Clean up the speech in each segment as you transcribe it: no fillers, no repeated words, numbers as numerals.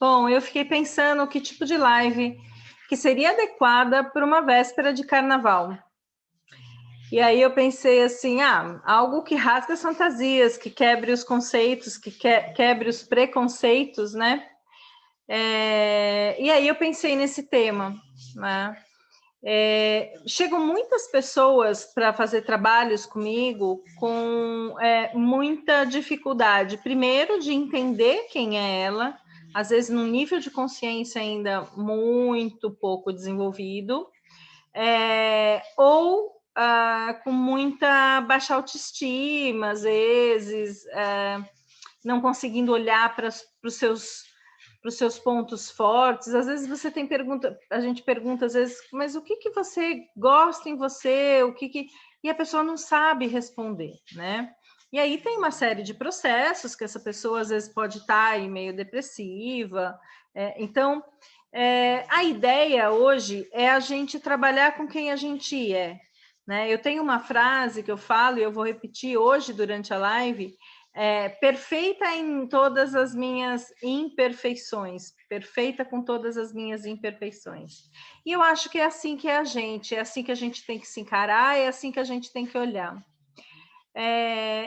Bom, eu fiquei pensando que tipo de live que seria adequada para uma véspera de carnaval. E aí eu pensei assim, algo que rasgue as fantasias, que quebre os conceitos, que quebre os preconceitos, né? E aí eu pensei nesse tema, né? Chegam muitas pessoas para fazer trabalhos comigo com muita dificuldade, primeiro de entender quem é ela, às vezes num nível de consciência ainda muito pouco desenvolvido, ou com muita baixa autoestima, às vezes, não conseguindo olhar para os seus pontos fortes. Às vezes você tem pergunta, a gente pergunta às vezes, mas o que você gosta em você, e a pessoa não sabe responder, né? E aí tem uma série de processos que essa pessoa às vezes pode estar aí meio depressiva. Então, a ideia hoje é a gente trabalhar com quem a gente é, né? Eu tenho uma frase que eu falo e eu vou repetir hoje durante a live, perfeita em todas as minhas imperfeições, perfeita com todas as minhas imperfeições. E eu acho que é assim que é a gente, é assim que a gente tem que se encarar, é assim que a gente tem que olhar.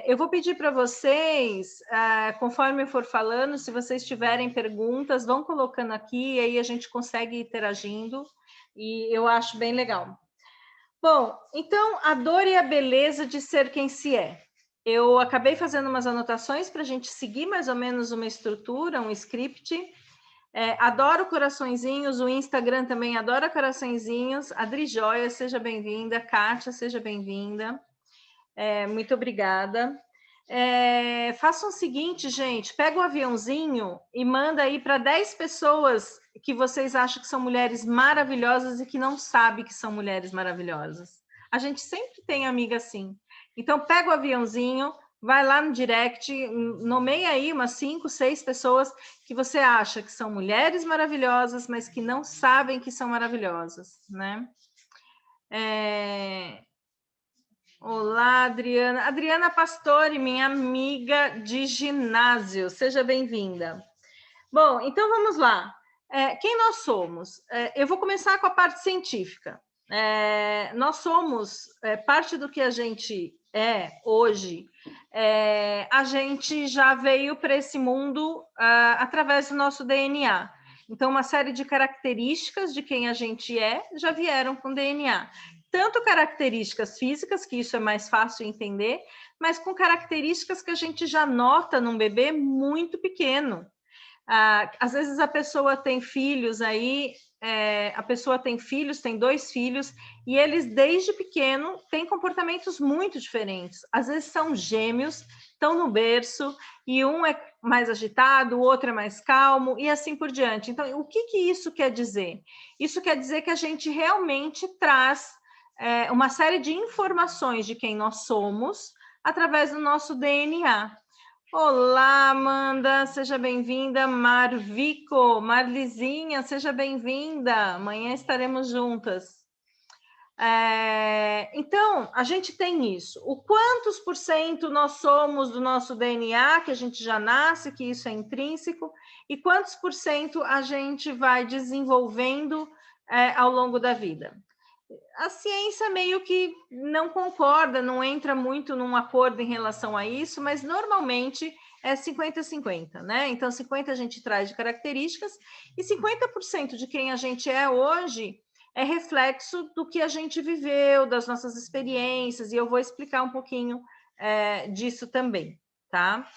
Eu vou pedir para vocês, conforme eu for falando, se vocês tiverem perguntas, vão colocando aqui, e aí a gente consegue ir interagindo, e eu acho bem legal. Bom, então, a dor e a beleza de ser quem se é. Eu acabei fazendo umas anotações para a gente seguir mais ou menos uma estrutura, um script. Adoro coraçõezinhos, o Instagram também adora coraçõezinhos. Adri Joia, seja bem-vinda. Kátia, seja bem-vinda. Muito obrigada. Façam o seguinte, gente, pega o aviãozinho e manda aí para 10 pessoas que vocês acham que são mulheres maravilhosas e que não sabem que são mulheres maravilhosas. A gente sempre tem amiga assim. Então, pega o aviãozinho, vai lá no direct, nomeia aí umas 5, 6 pessoas que você acha que são mulheres maravilhosas, mas que não sabem que são maravilhosas, né? Olá, Adriana. Adriana Pastore, minha amiga de ginásio. Seja bem-vinda. Bom, então vamos lá. Quem nós somos? Eu vou começar com a parte científica. Nós somos parte do que a gente é hoje. A gente já veio para esse mundo através do nosso DNA. Então, uma série de características de quem a gente é já vieram com DNA. Tanto características físicas, que isso é mais fácil entender, mas com características que a gente já nota num bebê muito pequeno. Às vezes a pessoa tem filhos aí, a pessoa tem filhos, tem 2 filhos, e eles desde pequeno têm comportamentos muito diferentes. Às vezes são gêmeos, estão no berço, e um é mais agitado, o outro é mais calmo, e assim por diante. Então, o que isso quer dizer? Isso quer dizer que a gente realmente traz uma série de informações de quem nós somos através do nosso DNA. Olá, Amanda, seja bem-vinda. Marvico, Marlizinha, seja bem-vinda. Amanhã estaremos juntas. Então, a gente tem isso. O quantos por cento nós somos do nosso DNA, que a gente já nasce, que isso é intrínseco, e quantos por cento a gente vai desenvolvendo ao longo da vida. A ciência meio que não concorda, não entra muito num acordo em relação a isso, mas normalmente é 50-50, né? Então, 50% a gente traz de características e 50% de quem a gente é hoje é reflexo do que a gente viveu, das nossas experiências, e eu vou explicar um pouquinho disso também, tá?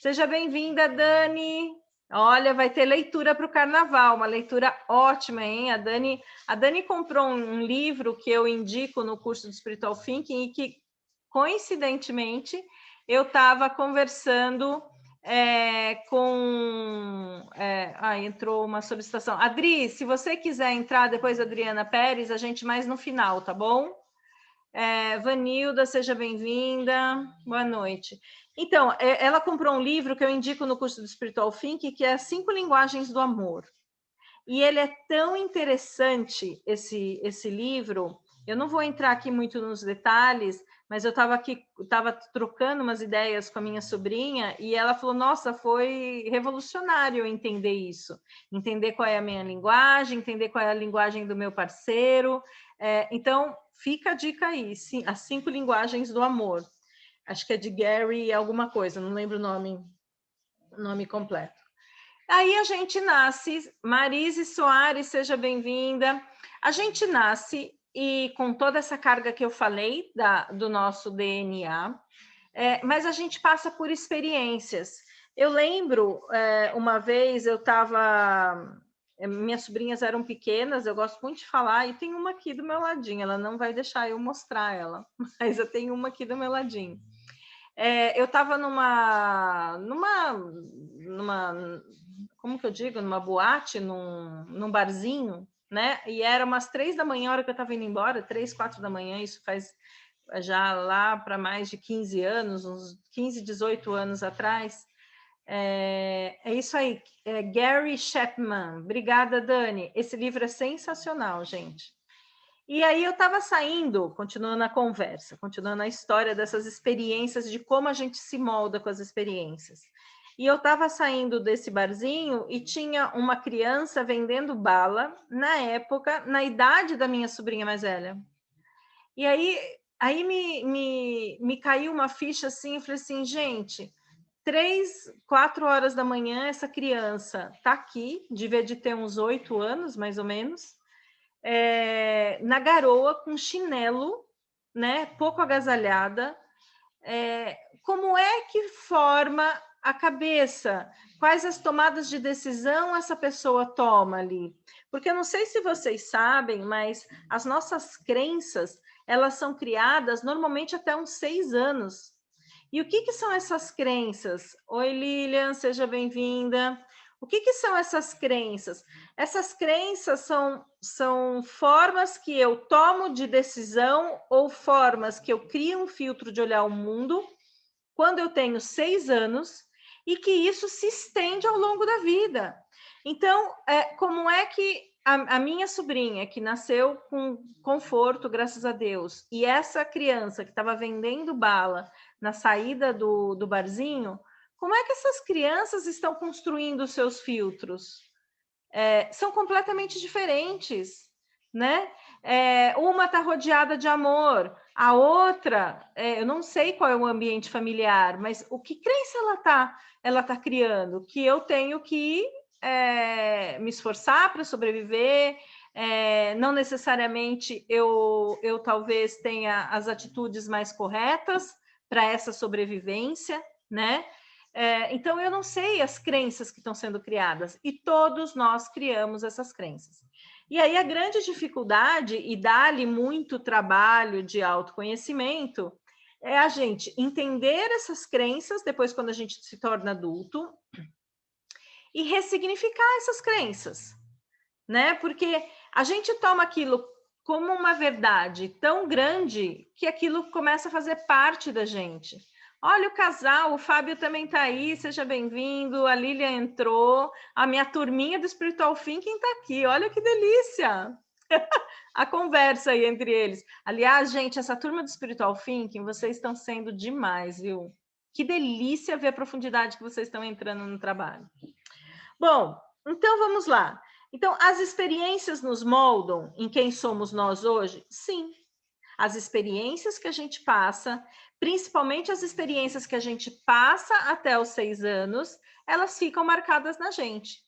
Seja bem-vinda, Dani. Olha, vai ter leitura para o carnaval, uma leitura ótima, hein? A Dani comprou um livro que eu indico no curso de Spiritual Thinking e que, coincidentemente, eu estava conversando Entrou uma solicitação. Adri, se você quiser entrar depois da Adriana Pérez, a gente mais no final, tá bom? Vanilda, seja bem-vinda. Boa noite. Então, ela comprou um livro que eu indico no curso do Spiritual Think, que é As 5 Linguagens do Amor. E ele é tão interessante, esse livro. Eu não vou entrar aqui muito nos detalhes, mas eu estava trocando umas ideias com a minha sobrinha e ela falou, nossa, foi revolucionário entender isso. Entender qual é a minha linguagem, entender qual é a linguagem do meu parceiro. Então, fica a dica aí, sim, As 5 Linguagens do Amor. Acho que é de Gary alguma coisa, não lembro o nome completo. Aí a gente nasce, Marise Soares, seja bem-vinda. A gente nasce e com toda essa carga que eu falei do nosso DNA, mas a gente passa por experiências. Eu lembro, uma vez eu estava... Minhas sobrinhas eram pequenas, eu gosto muito de falar, e tem uma aqui do meu ladinho, ela não vai deixar eu mostrar ela, mas eu tenho uma aqui do meu ladinho. Eu estava numa, como que eu digo, numa boate, num barzinho, né? E era umas 3 da manhã, a hora que eu estava indo embora, 3, 4 da manhã, isso faz já lá para mais de 15 anos, uns 15, 18 anos atrás. É isso aí, Gary Chapman. Obrigada, Dani. Esse livro é sensacional, gente. E aí eu estava saindo, continuando a conversa, continuando a história dessas experiências, de como a gente se molda com as experiências. E eu estava saindo desse barzinho e tinha uma criança vendendo bala, na época, na idade da minha sobrinha mais velha. E aí me caiu uma ficha assim, eu falei assim, gente, 3, 4 horas da manhã, essa criança está aqui, devia de ter uns 8 anos, mais ou menos, na garoa, com chinelo, né, pouco agasalhada. Como é que forma a cabeça? Quais as tomadas de decisão essa pessoa toma ali? Porque eu não sei se vocês sabem, mas as nossas crenças, elas são criadas normalmente até uns 6 anos. E o que são essas crenças? Oi, Lilian, seja bem-vinda. O que são essas crenças? Essas crenças são formas que eu tomo de decisão ou formas que eu crio um filtro de olhar o mundo quando eu tenho 6 anos e que isso se estende ao longo da vida. Então, como é que a minha sobrinha, que nasceu com conforto, graças a Deus, e essa criança que estava vendendo bala na saída do barzinho, como é que essas crianças estão construindo os seus filtros? São completamente diferentes, né? Uma está rodeada de amor, a outra, eu não sei qual é o ambiente familiar, mas o que crença ela tá criando? Que eu tenho que me esforçar para sobreviver, não necessariamente eu talvez tenha as atitudes mais corretas para essa sobrevivência, né? Então, eu não sei as crenças que estão sendo criadas, e todos nós criamos essas crenças. E aí, a grande dificuldade, e dá-lhe muito trabalho de autoconhecimento, é a gente entender essas crenças, depois quando a gente se torna adulto, e ressignificar essas crenças, né? Porque a gente toma aquilo como uma verdade tão grande que aquilo começa a fazer parte da gente. Olha o casal, o Fábio também está aí, seja bem-vindo, a Lília entrou, a minha turminha do Spiritual Thinking está aqui, olha que delícia! A conversa aí entre eles. Aliás, gente, essa turma do Spiritual Thinking, vocês estão sendo demais, viu? Que delícia ver a profundidade que vocês estão entrando no trabalho. Bom, então vamos lá. Então, as experiências nos moldam em quem somos nós hoje? Sim. As experiências que a gente passa, principalmente as experiências que a gente passa até os 6 anos, elas ficam marcadas na gente.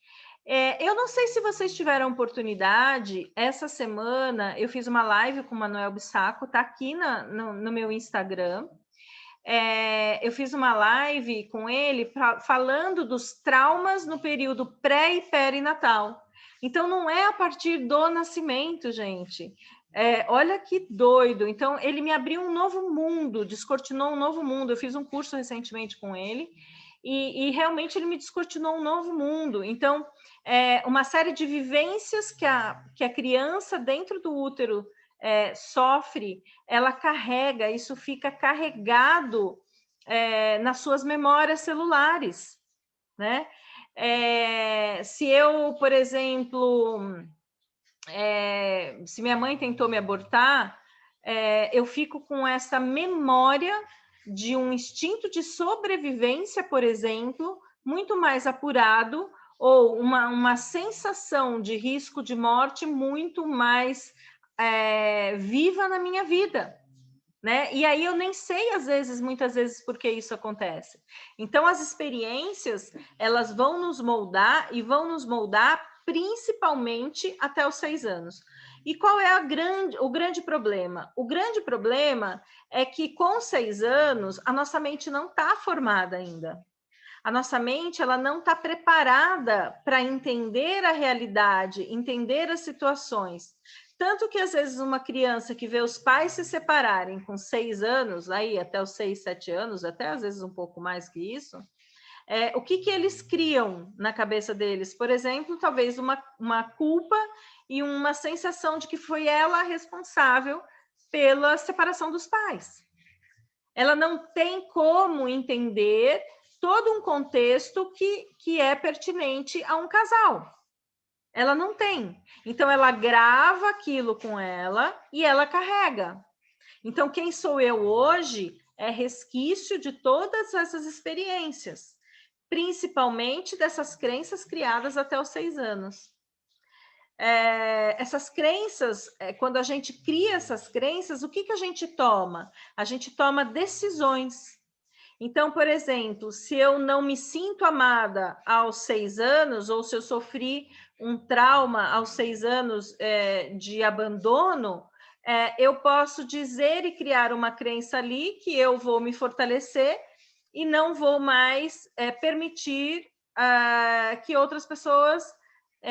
Eu não sei se vocês tiveram oportunidade, essa semana eu fiz uma live com o Manuel Bissaco, tá aqui no meu Instagram. Eu fiz uma live com ele falando dos traumas no período pré e perinatal. Então, não é a partir do nascimento, gente. Olha que doido. Então, ele me abriu um novo mundo, descortinou um novo mundo. Eu fiz um curso recentemente com ele, e realmente ele me descortinou um novo mundo. Então, uma série de vivências que a criança dentro do útero sofre, ela carrega, isso fica carregado nas suas memórias celulares, né? Se eu, por exemplo, se minha mãe tentou me abortar, eu fico com essa memória de um instinto de sobrevivência, por exemplo, muito mais apurado, ou uma sensação de risco de morte muito mais viva na minha vida, né? E aí eu nem sei, muitas vezes, por que isso acontece. Então, as experiências, elas vão nos moldar e vão nos moldar principalmente até os 6 anos. E qual é o grande problema? O grande problema é que com 6 anos, a nossa mente não está formada ainda. A nossa mente, ela não está preparada para entender a realidade, entender as situações. Tanto que, às vezes, uma criança que vê os pais se separarem com 6 anos, aí até os 6, 7 anos, até às vezes um pouco mais que isso, o que eles criam na cabeça deles? Por exemplo, talvez uma culpa e uma sensação de que foi ela a responsável pela separação dos pais. Ela não tem como entender todo um contexto que é pertinente a um casal. Ela não tem. Então, ela grava aquilo com ela e ela carrega. Então, quem sou eu hoje é resquício de todas essas experiências, principalmente dessas crenças criadas até os 6 anos. Essas crenças, quando a gente cria essas crenças, o que a gente toma? A gente toma decisões. Então, por exemplo, se eu não me sinto amada aos 6 anos, ou se eu sofri um trauma aos 6 anos de abandono, eu posso dizer e criar uma crença ali que eu vou me fortalecer e não vou mais permitir que outras pessoas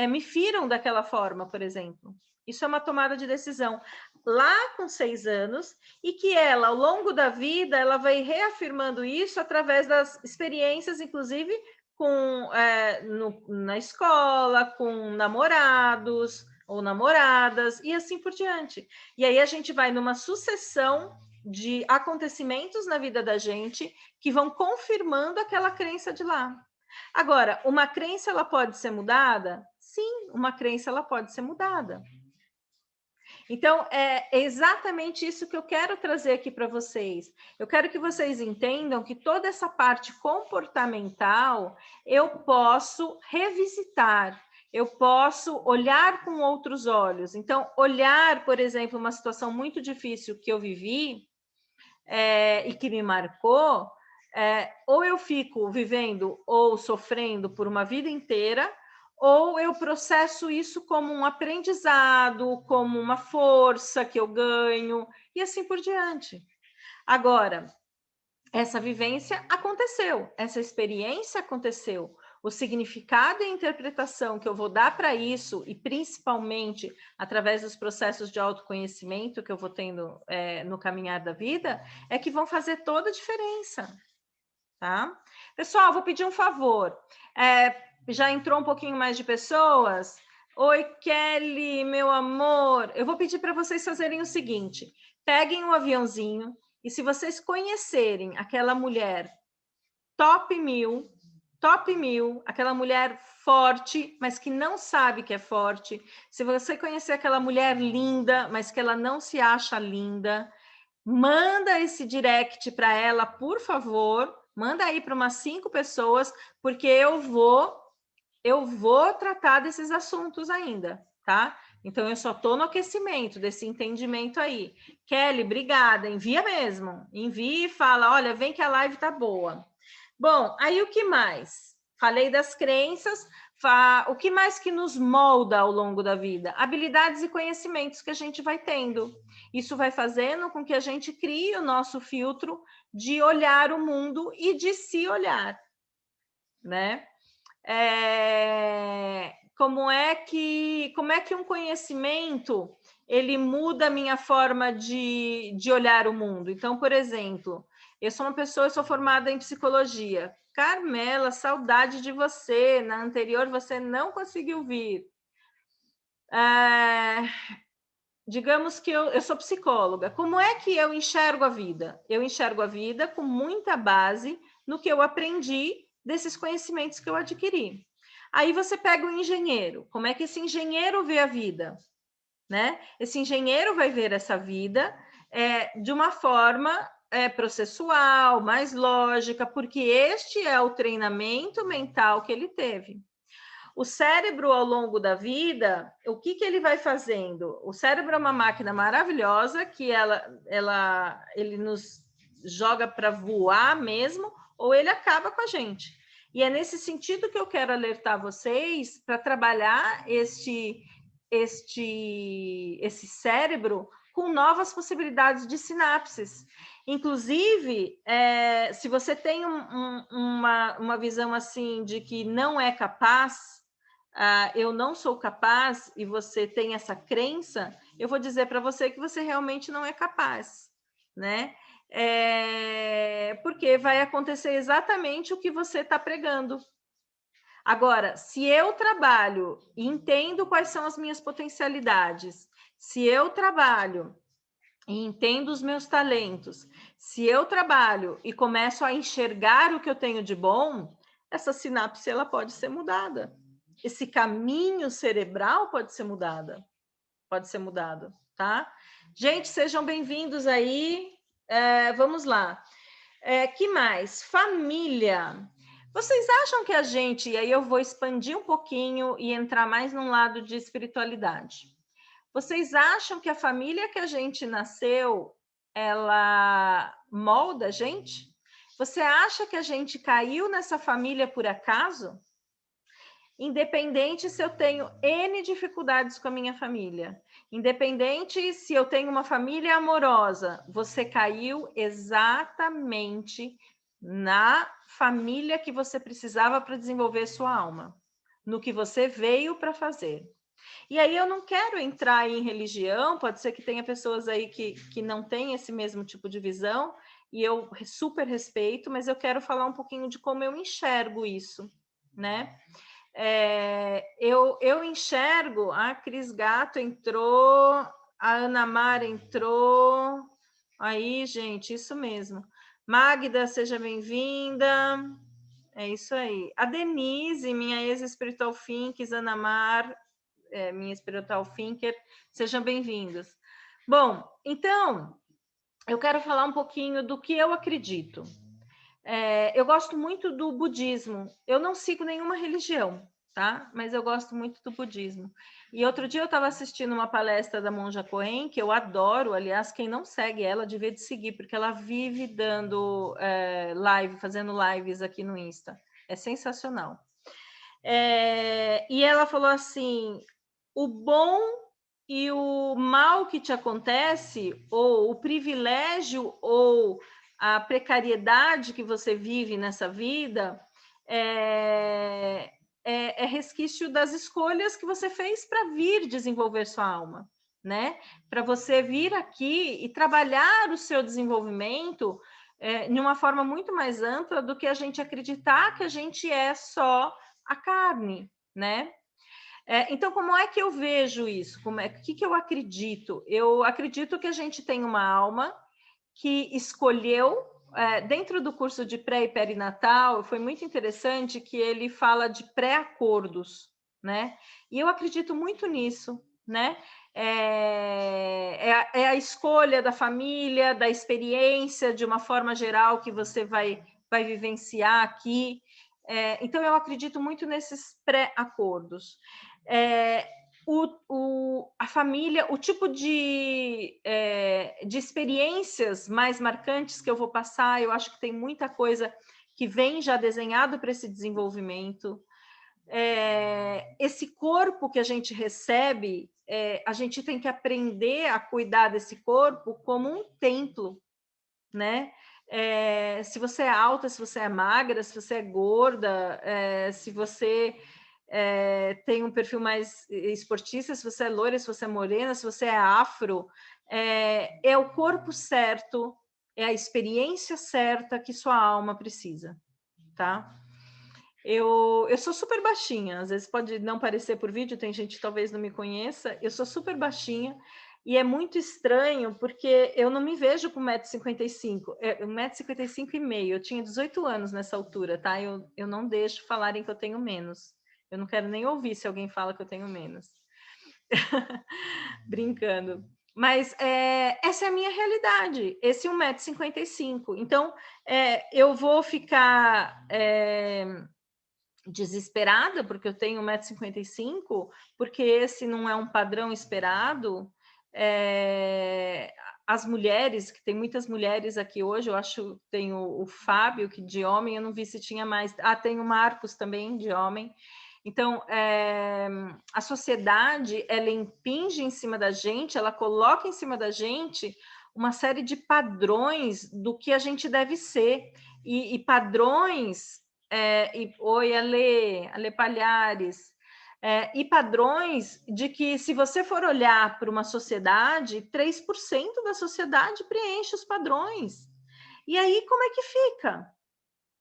me firam daquela forma, por exemplo. Isso é uma tomada de decisão lá com 6 anos, e que ela, ao longo da vida, ela vai reafirmando isso através das experiências, inclusive na escola, com namorados ou namoradas, e assim por diante. E aí a gente vai numa sucessão de acontecimentos na vida da gente que vão confirmando aquela crença de lá. Agora, uma crença, ela pode ser mudada? Sim, uma crença, ela pode ser mudada. Então, é exatamente isso que eu quero trazer aqui para vocês. Eu quero que vocês entendam que toda essa parte comportamental eu posso revisitar, eu posso olhar com outros olhos. Então, olhar, por exemplo, uma situação muito difícil que eu vivi e que me marcou, ou eu fico vivendo ou sofrendo por uma vida inteira, ou eu processo isso como um aprendizado, como uma força que eu ganho, e assim por diante. Agora, essa vivência aconteceu, essa experiência aconteceu. O significado e a interpretação que eu vou dar para isso, e principalmente através dos processos de autoconhecimento que eu vou tendo no caminhar da vida, é que vão fazer toda a diferença. Tá? Pessoal, vou pedir um favor. Já entrou um pouquinho mais de pessoas? Oi, Kelly, meu amor. Eu vou pedir para vocês fazerem o seguinte: peguem um aviãozinho e, se vocês conhecerem aquela mulher top 1000, aquela mulher forte, mas que não sabe que é forte, se você conhecer aquela mulher linda, mas que ela não se acha linda, manda esse direct para ela, por favor. Manda aí para umas 5 pessoas, porque eu vou tratar desses assuntos ainda, tá? Então, eu só estou no aquecimento desse entendimento aí. Kelly, obrigada. Envia mesmo. Envia e fala, olha, vem que a live tá boa. Bom, aí o que mais? Falei das crenças. O que mais que nos molda ao longo da vida? Habilidades e conhecimentos que a gente vai tendo. Isso vai fazendo com que a gente crie o nosso filtro de olhar o mundo e de se olhar, né? Como é que um conhecimento ele muda a minha forma de olhar o mundo? Então, por exemplo, Eu sou uma pessoa, eu sou formada em psicologia. Carmela, saudade de você. Na anterior você não conseguiu vir. Digamos que eu sou psicóloga. Como é que eu enxergo a vida? Eu enxergo a vida com muita base no que eu aprendi desses conhecimentos que eu adquiri. Aí você pega o engenheiro. Como é que esse engenheiro vê a vida? Né? Esse engenheiro vai ver essa vida de uma forma processual, mais lógica, porque este é o treinamento mental que ele teve. O cérebro, ao longo da vida, o que ele vai fazendo? O cérebro é uma máquina maravilhosa que ele nos joga para voar mesmo, ou ele acaba com a gente. E é nesse sentido que eu quero alertar vocês para trabalhar esse cérebro com novas possibilidades de sinapses. Inclusive, se você tem uma visão assim de que não é capaz, eu não sou capaz, e você tem essa crença, eu vou dizer para você que você realmente não é capaz, né? Porque vai acontecer exatamente o que você está pregando. Agora, se eu trabalho e entendo quais são as minhas potencialidades, se eu trabalho e entendo os meus talentos, se eu trabalho e começo a enxergar o que eu tenho de bom, essa sinapse ela pode ser mudada. Esse caminho cerebral pode ser mudado, tá? Gente, sejam bem-vindos aí. Vamos lá. Que mais? Família. Vocês acham que a gente, e aí eu vou expandir um pouquinho e entrar mais num lado de espiritualidade. Vocês acham que a família que a gente nasceu, ela molda a gente? Você acha que a gente caiu nessa família por acaso? Independente se eu tenho N dificuldades com a minha família, independente se eu tenho uma família amorosa, você caiu exatamente na família que você precisava para desenvolver sua alma, no que você veio para fazer. E aí eu não quero entrar em religião, pode ser que tenha pessoas aí que não têm esse mesmo tipo de visão, e eu super respeito, mas eu quero falar um pouquinho de como eu enxergo isso, né? Eu enxergo, a Cris Gato entrou, a Ana Mara entrou, aí, gente, isso mesmo. Magda, seja bem-vinda. É isso aí. A Denise, minha ex-espiritual Finks, Ana Mar, minha espiritual Finker, sejam bem-vindos. Bom, então, eu quero falar um pouquinho do que eu acredito. Eu gosto muito do budismo. Eu não sigo nenhuma religião, tá? Mas eu gosto muito do budismo. E outro dia eu estava assistindo uma palestra da Monja Coen, que eu adoro. Aliás, quem não segue ela devia de seguir, porque ela vive dando live, fazendo lives aqui no Insta. É sensacional. E ela falou assim: o bom e o mal que te acontece, ou o privilégio, ou a precariedade que você vive nessa vida, é resquício das escolhas que você fez para vir desenvolver sua alma, né? Para você vir aqui e trabalhar o seu desenvolvimento de uma forma muito mais ampla do que a gente acreditar que a gente é só a carne, né? Então, como é que eu vejo isso? O que eu acredito? Eu acredito que a gente tem uma alma que escolheu, dentro do curso de pré e perinatal, foi muito interessante que ele fala de pré-acordos, né? E eu acredito muito nisso, né? É a escolha da família, da experiência, de uma forma geral, que você vai vivenciar aqui. Então, eu acredito muito nesses pré-acordos. A família, o tipo de experiências mais marcantes que eu vou passar, eu acho que tem muita coisa que vem já desenhado para esse desenvolvimento. Esse corpo que a gente recebe, a gente tem que aprender a cuidar desse corpo como um templo, né? Se você é alta, se você é magra, se você é gorda, se você tem um perfil mais esportista, se você é loira, se você é morena, se você é afro, é o corpo certo é a experiência certa que sua alma precisa, tá? Eu sou super baixinha, às vezes pode não parecer por vídeo, tem gente que talvez não me conheça, eu sou super baixinha, e é muito estranho, porque eu não me vejo com 1,55 m, 1,55 m e meio, eu tinha 18 anos nessa altura, tá? Eu não deixo falarem que eu tenho menos, eu não quero nem ouvir se alguém fala que eu tenho menos. Brincando. Mas essa é a minha realidade, esse 1,55 m. Então, eu vou ficar desesperada, porque eu tenho 1,55 m, porque esse não é um padrão esperado. As mulheres, que tem muitas mulheres aqui hoje, eu acho que tem o Fábio, que de homem, eu não vi se tinha mais. Tem o Marcos também, de homem. Então, a sociedade, ela impinge em cima da gente, ela coloca em cima da gente uma série de padrões do que a gente deve ser. E padrões... Oi, Ale Palhares. E padrões de que, se você for olhar para uma sociedade, 3% da sociedade preenche os padrões. E aí, como é que fica?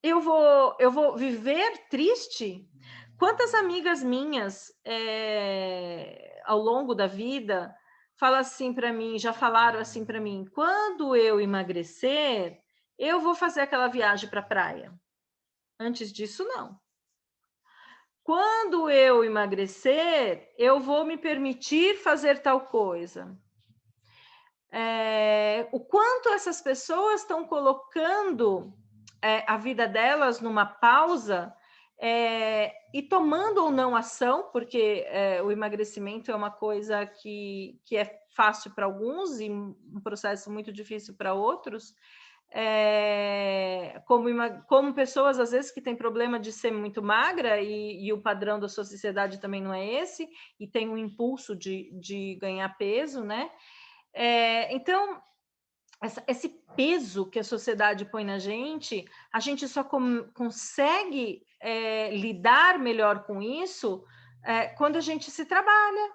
Eu vou viver triste? Quantas amigas minhas, ao longo da vida, falam assim para mim, já falaram assim para mim, quando eu emagrecer, eu vou fazer aquela viagem para a praia. Antes disso, não. Quando eu emagrecer, eu vou me permitir fazer tal coisa. O quanto essas pessoas estão colocando a vida delas numa pausa e tomando ou não ação, porque o emagrecimento é uma coisa que é fácil para alguns e um processo muito difícil para outros. Como pessoas, às vezes, que têm problema de ser muito magra e o padrão da sua sociedade também não é esse, e tem um impulso de ganhar peso, né? Então, esse peso que a sociedade põe na gente, a gente só consegue lidar melhor com isso quando a gente se trabalha,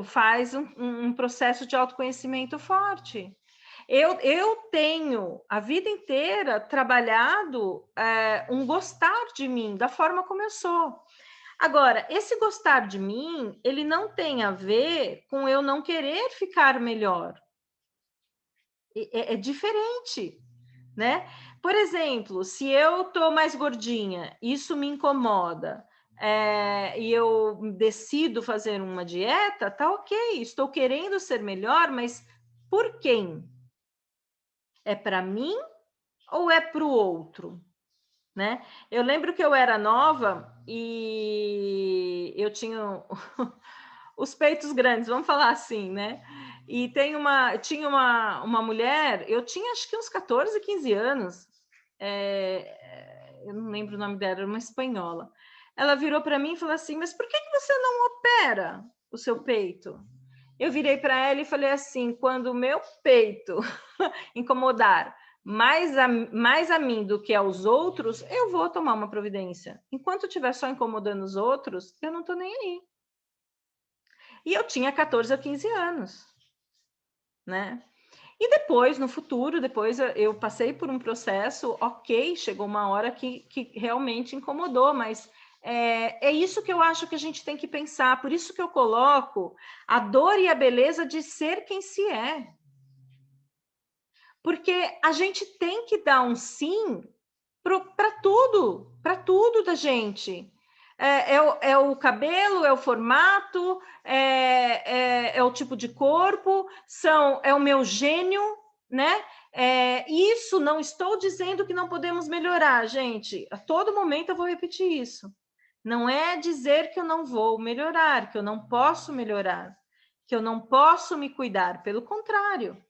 faz um processo de autoconhecimento forte. Eu tenho a vida inteira trabalhado um gostar de mim, da forma como eu sou. Agora, esse gostar de mim, ele não tem a ver com eu não querer ficar melhor. É diferente, né? Por exemplo, se eu estou mais gordinha, isso me incomoda, e eu decido fazer uma dieta, tá ok, estou querendo ser melhor, mas por quem? É para mim ou é para o outro? Né? Eu lembro que eu era nova e eu tinha os peitos grandes, vamos falar assim, né? E tinha uma mulher, eu tinha acho que uns 14, 15 anos, eu não lembro o nome dela, era uma espanhola. Ela virou para mim e falou assim, mas por que você não opera o seu peito? Eu virei para ela e falei assim, quando o meu peito incomodar mais a mim do que aos outros, eu vou tomar uma providência. Enquanto estiver só incomodando os outros, eu não estou nem aí. E eu tinha 14 ou 15 anos, né? E depois, no futuro, depois eu passei por um processo, ok, chegou uma hora que realmente incomodou, mas é isso que eu acho que a gente tem que pensar, por isso que eu coloco a dor e a beleza de ser quem se é. Porque a gente tem que dar um sim para tudo da gente. É o cabelo, é o formato, é o tipo de corpo, é o meu gênio, né? Isso não estou dizendo que não podemos melhorar, gente. A todo momento eu vou repetir isso. Não é dizer que eu não vou melhorar, que eu não posso melhorar, que eu não posso me cuidar. Pelo contrário.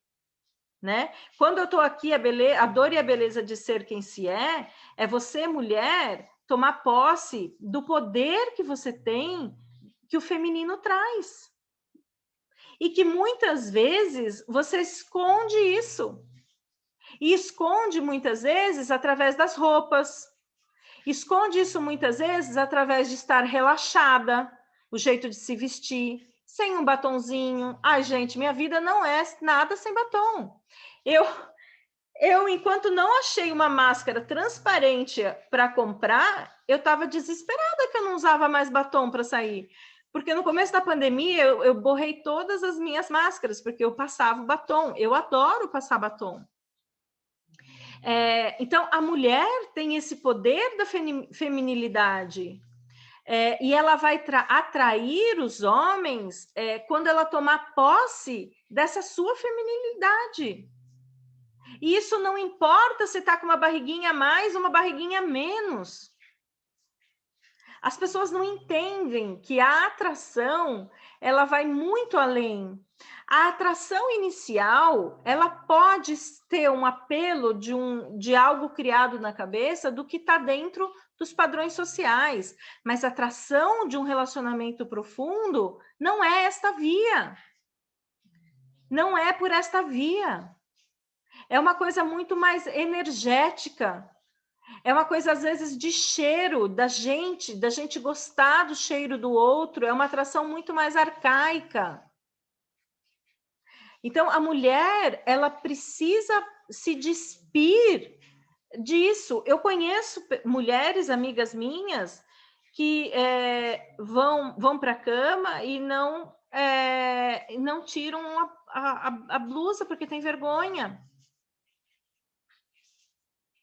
Né? Quando eu estou aqui, a dor e a beleza de ser quem se é você, mulher, tomar posse do poder que você tem, que o feminino traz. E que muitas vezes você esconde isso. E esconde muitas vezes através das roupas. Esconde isso muitas vezes através de estar relaxada, o jeito de se vestir, sem um batonzinho. Ai, gente, minha vida não é nada sem batom. Eu, enquanto não achei uma máscara transparente para comprar, eu estava desesperada que eu não usava mais batom para sair. Porque no começo da pandemia eu borrei todas as minhas máscaras, porque eu passava o batom. Eu adoro passar batom. Então, a mulher tem esse poder da feminilidade. E ela vai atrair os homens quando ela tomar posse dessa sua feminilidade. E isso não importa se está com uma barriguinha a mais ou uma barriguinha a menos. As pessoas não entendem que a atração, ela vai muito além. A atração inicial, ela pode ter um apelo de algo criado na cabeça do que está dentro dos padrões sociais. Mas a atração de um relacionamento profundo não é esta via. Não é por esta via. É uma coisa muito mais energética. É uma coisa, às vezes, de cheiro da gente gostar do cheiro do outro. É uma atração muito mais arcaica. Então, a mulher, ela precisa se despir disso. Eu conheço mulheres, amigas minhas, que vão para a cama e não tiram a blusa porque tem vergonha.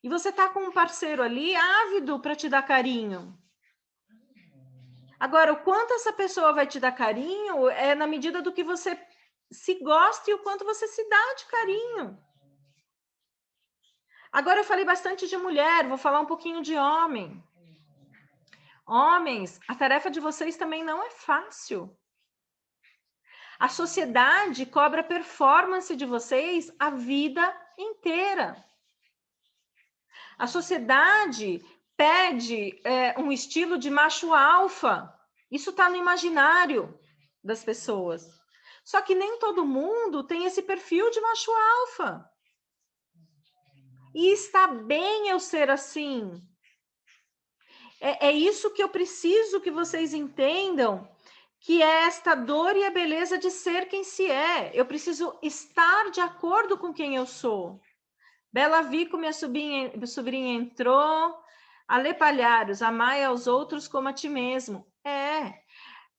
E você está com um parceiro ali ávido para te dar carinho. Agora, o quanto essa pessoa vai te dar carinho é na medida do que você se gosta e o quanto você se dá de carinho. Agora eu falei bastante de mulher, vou falar um pouquinho de homem. Homens, a tarefa de vocês também não é fácil. A sociedade cobra performance de vocês a vida inteira. A sociedade pede um estilo de macho alfa. Isso está no imaginário das pessoas. Só que nem todo mundo tem esse perfil de macho alfa. E está bem eu ser assim. É isso que eu preciso que vocês entendam, que é esta dor e a beleza de ser quem se é. Eu preciso estar de acordo com quem eu sou. Bela Vico, minha sobrinha entrou. Ale Palhares, amai aos outros como a ti mesmo.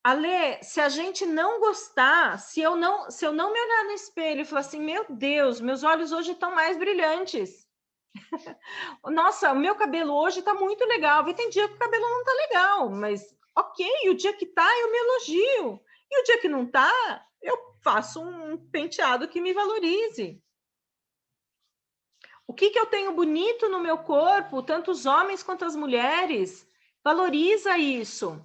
Ale, se a gente não gostar, se eu não me olhar no espelho e falar assim, meu Deus, meus olhos hoje estão mais brilhantes. Nossa, o meu cabelo hoje está muito legal. E tem dia que o cabelo não está legal, mas ok, o dia que tá, eu me elogio. E o dia que não tá, eu faço um penteado que me valorize. O que eu tenho bonito no meu corpo, tanto os homens quanto as mulheres, valoriza isso.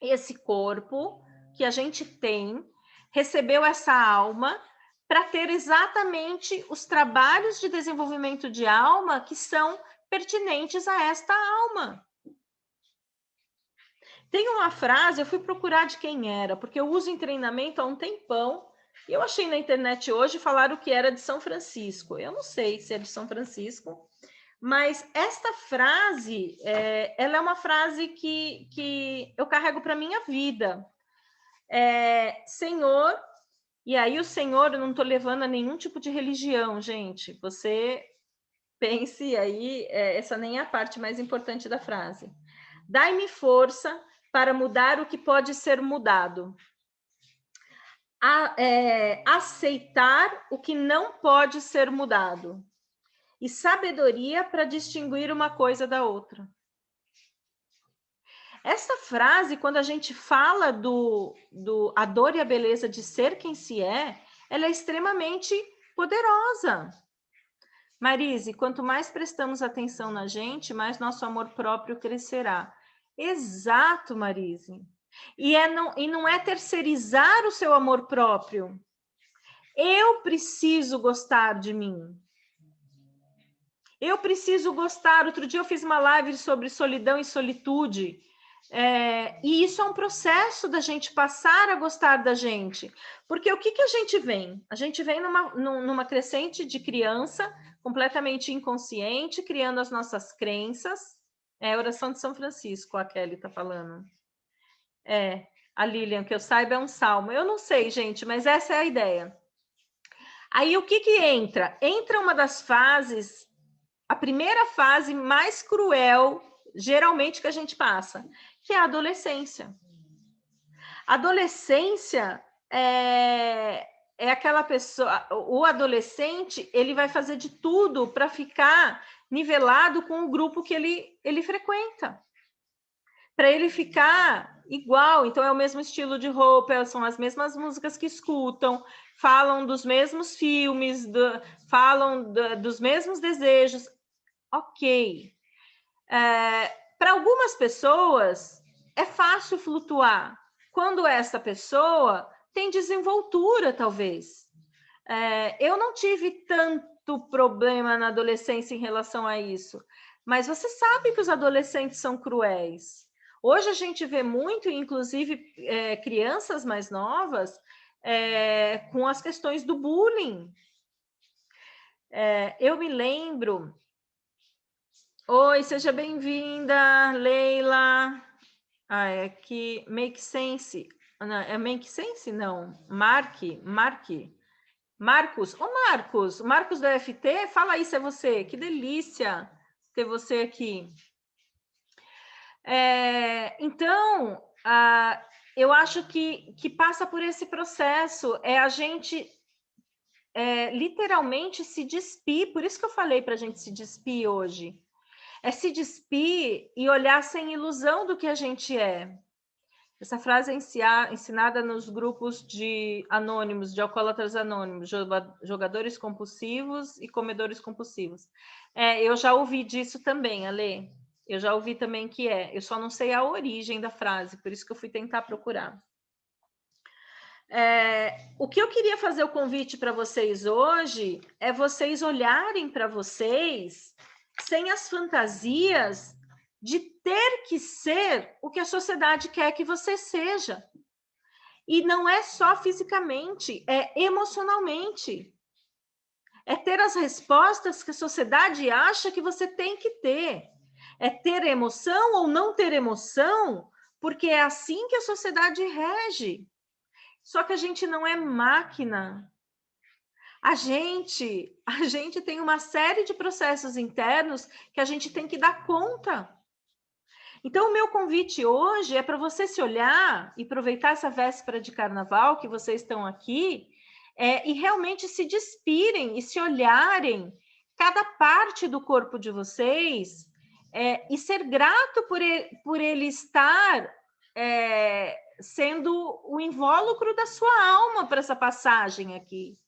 Esse corpo que a gente tem, recebeu essa alma para ter exatamente os trabalhos de desenvolvimento de alma que são pertinentes a esta alma. Tem uma frase, eu fui procurar de quem era, porque eu uso em treinamento há um tempão, e eu achei na internet hoje, falaram que era de São Francisco. Eu não sei se é de São Francisco, mas esta frase, ela é uma frase que eu carrego para a minha vida. Senhor, e aí o Senhor, eu não estou levando a nenhum tipo de religião, gente. Você pense aí, essa nem é a parte mais importante da frase. Dai-me força para mudar o que pode ser mudado. Aceitar o que não pode ser mudado. E sabedoria para distinguir uma coisa da outra. Essa frase, quando a gente fala a dor e a beleza de ser quem se é, ela é extremamente poderosa. Marise, quanto mais prestamos atenção na gente, mais nosso amor próprio crescerá. Exato, Marise. E não é terceirizar o seu amor próprio. Eu preciso gostar de mim. Eu preciso gostar. Outro dia eu fiz uma live sobre solidão e solitude. E isso é um processo da gente passar a gostar da gente. Porque o que a gente vem? A gente vem numa crescente de criança completamente inconsciente, criando as nossas crenças. Oração de São Francisco, a Kelly está falando. A Lilian, que eu saiba, é um salmo. Eu não sei, gente, mas essa é a ideia. Aí o que entra? Entra uma das fases, a primeira fase mais cruel, geralmente, que a gente passa, que é a adolescência. A adolescência é aquela pessoa, o adolescente, ele vai fazer de tudo para ficar nivelado com o grupo que ele frequenta, para ele ficar igual. Então é o mesmo estilo de roupa, são as mesmas músicas que escutam, falam dos mesmos filmes, falam dos mesmos desejos. Ok. Para algumas pessoas é fácil flutuar quando essa pessoa tem desenvoltura, talvez. Eu não tive tanto problema na adolescência em relação a isso, mas você sabe que os adolescentes são cruéis. Hoje a gente vê muito, inclusive crianças mais novas, com as questões do bullying. Eu me lembro... Oi, seja bem-vinda, Leila. É que Make Sense. Não, é Make Sense? Não. Marcos. Ô, Marcos do FT, fala aí se é você. Que delícia ter você aqui. Então, eu acho que passa por esse processo. É a gente literalmente se despir. Por isso que eu falei para a gente se despir hoje. É se despir e olhar sem ilusão do que a gente é. Essa frase é ensinada nos grupos de anônimos, de alcoólatras anônimos, jogadores compulsivos e comedores compulsivos. Eu já ouvi disso também, Ale. Eu já ouvi também que eu só não sei a origem da frase, por isso que eu fui tentar procurar. O que eu queria fazer o convite para vocês hoje é vocês olharem para vocês sem as fantasias de ter que ser o que a sociedade quer que você seja. E não é só fisicamente, é emocionalmente. É ter as respostas que a sociedade acha que você tem que ter. É ter emoção ou não ter emoção, porque é assim que a sociedade rege. Só que a gente não é máquina. A gente tem uma série de processos internos que a gente tem que dar conta. Então, o meu convite hoje é para você se olhar e aproveitar essa véspera de carnaval que vocês estão aqui e realmente se despirem e se olharem cada parte do corpo de vocês e ser grato por ele estar sendo o invólucro da sua alma para essa passagem aqui.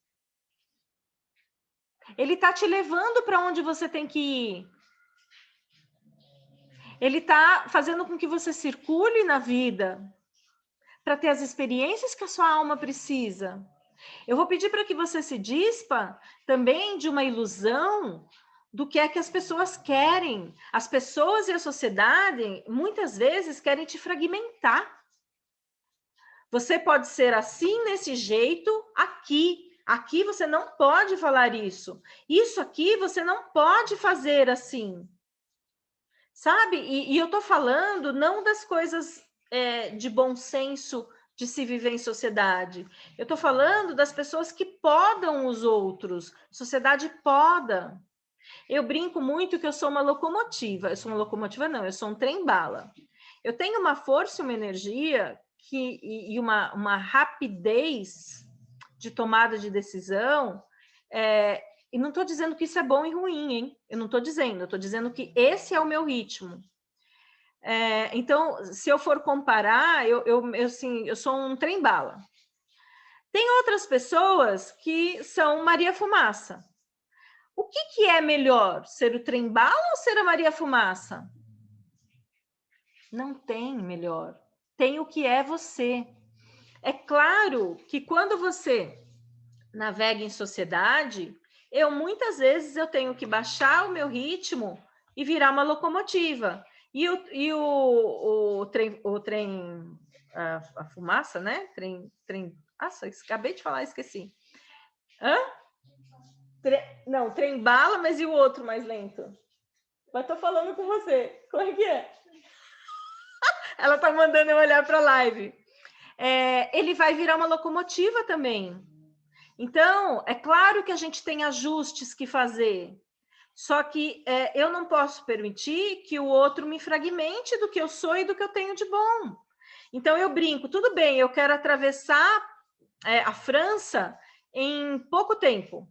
Ele está te levando para onde você tem que ir. Ele está fazendo com que você circule na vida para ter as experiências que a sua alma precisa. Eu vou pedir para que você se dispa também de uma ilusão do que é que as pessoas querem. As pessoas e a sociedade, muitas vezes, querem te fragmentar. Você pode ser assim, nesse jeito, aqui. Aqui você não pode falar isso. Isso aqui você não pode fazer assim. Sabe? E eu estou falando não das coisas de bom senso de se viver em sociedade. Eu estou falando das pessoas que podam os outros. Sociedade poda. Eu brinco muito que eu sou uma locomotiva. Eu sou uma locomotiva, não, eu sou um trem-bala. Eu tenho uma força e uma energia e uma rapidez de tomada de decisão. E não estou dizendo que isso é bom e ruim, hein? Eu não estou dizendo, eu estou dizendo que esse é o meu ritmo. Então, se eu for comparar, eu sou um trem-bala. Tem outras pessoas que são Maria Fumaça. O que é melhor, ser o trem-bala ou ser a Maria Fumaça? Não tem melhor. Tem o que é você. É claro que quando você navega em sociedade, muitas vezes eu tenho que baixar o meu ritmo e virar uma locomotiva. E o trem, a fumaça, né? Nossa, acabei de falar, esqueci. Hã? Não, trem bala, mas e o outro mais lento? Mas tô falando com você. Como é que é? Ela tá mandando eu olhar para a live. Ele vai virar uma locomotiva também. Então, é claro que a gente tem ajustes que fazer, só que eu não posso permitir que o outro me fragmente do que eu sou e do que eu tenho de bom. Então, eu brinco, tudo bem, eu quero atravessar a França em pouco tempo.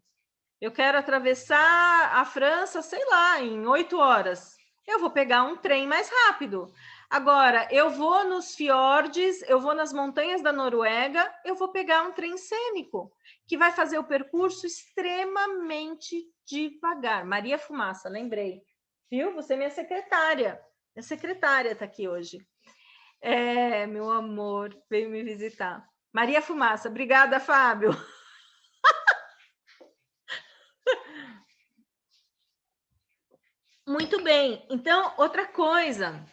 Eu quero atravessar a França, sei lá, em 8 horas. Eu vou pegar um trem mais rápido. Agora, eu vou nos fiordes, eu vou nas montanhas da Noruega, eu vou pegar um trem cênico, que vai fazer o percurso extremamente devagar. Maria Fumaça, lembrei. Viu? Você é minha secretária. Minha secretária está aqui hoje. Meu amor, veio me visitar. Maria Fumaça, obrigada, Fábio. Muito bem. Então, outra coisa,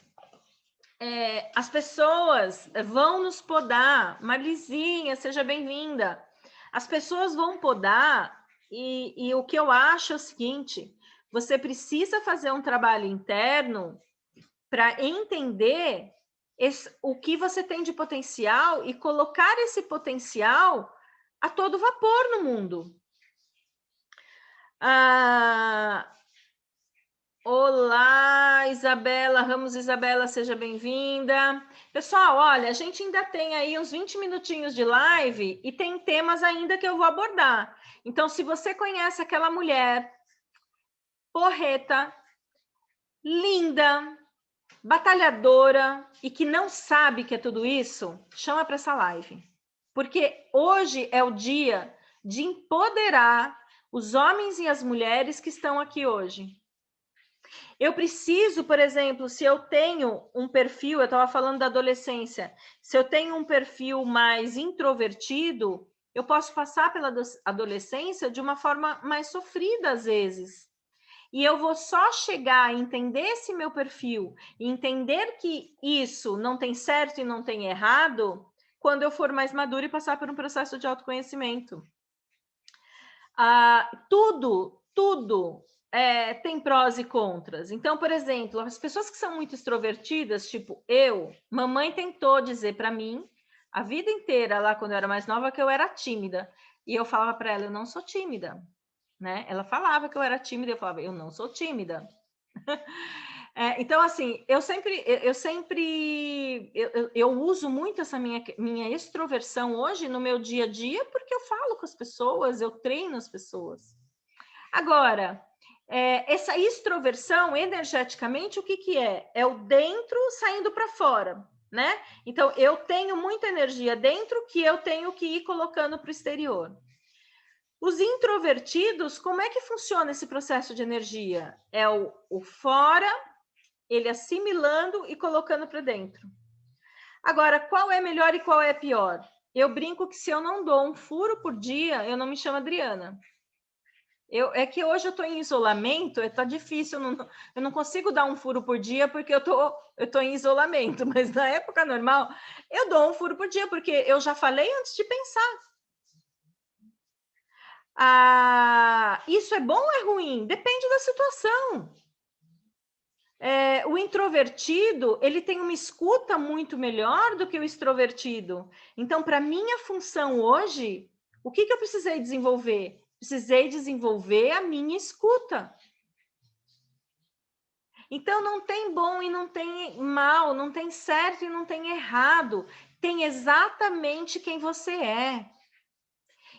as pessoas vão nos podar. Marlizinha, seja bem-vinda. As pessoas vão podar e o que eu acho é o seguinte, você precisa fazer um trabalho interno para entender o que você tem de potencial e colocar esse potencial a todo vapor no mundo. Olá, Isabela, Ramos Isabela, seja bem-vinda. Pessoal, olha, a gente ainda tem aí uns 20 minutinhos de live e tem temas ainda que eu vou abordar. Então, se você conhece aquela mulher porreta, linda, batalhadora e que não sabe que é tudo isso, chama para essa live. Porque hoje é o dia de empoderar os homens e as mulheres que estão aqui hoje. Eu preciso, por exemplo, se eu tenho um perfil, eu estava falando da adolescência, se eu tenho um perfil mais introvertido, eu posso passar pela adolescência de uma forma mais sofrida às vezes. E eu vou só chegar a entender esse meu perfil e entender que isso não tem certo e não tem errado quando eu for mais madura e passar por um processo de autoconhecimento. Tudo tem prós e contras. Então, por exemplo, as pessoas que são muito extrovertidas, tipo mamãe tentou dizer para mim a vida inteira, lá quando eu era mais nova, que eu era tímida. E eu falava para ela, eu não sou tímida. Né? Ela falava que eu era tímida, eu falava, eu não sou tímida. Então, assim, eu uso muito essa minha extroversão hoje no meu dia a dia, porque eu falo com as pessoas, eu treino as pessoas. Agora, essa extroversão, energeticamente, o que é? É o dentro saindo para fora, né? Então, eu tenho muita energia dentro que eu tenho que ir colocando para o exterior. Os introvertidos, como é que funciona esse processo de energia? É o fora, ele assimilando e colocando para dentro. Agora, qual é melhor e qual é pior? Eu brinco que se eu não dou um furo por dia, eu não me chamo Adriana. É que hoje eu estou em isolamento, está difícil, eu não consigo dar um furo por dia porque eu tô em isolamento, mas na época normal, eu dou um furo por dia, porque eu já falei antes de pensar. Isso é bom ou é ruim? Depende da situação. O introvertido, ele tem uma escuta muito melhor do que o extrovertido. Então, para minha função hoje, o que eu precisei desenvolver? Precisei desenvolver a minha escuta. Então, não tem bom e não tem mal, não tem certo e não tem errado. Tem exatamente quem você é.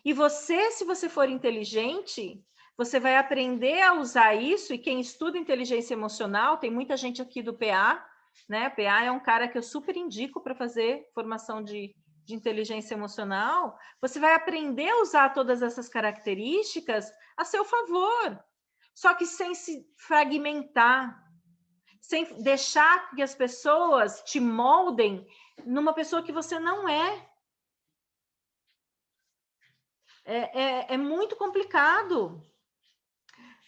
E você, se você for inteligente, você vai aprender a usar isso, e quem estuda inteligência emocional, tem muita gente aqui do PA, né? PA é um cara que eu super indico para fazer formação de inteligência emocional. Você vai aprender a usar todas essas características a seu favor, só que sem se fragmentar, sem deixar que as pessoas te moldem numa pessoa que você não é. É muito complicado.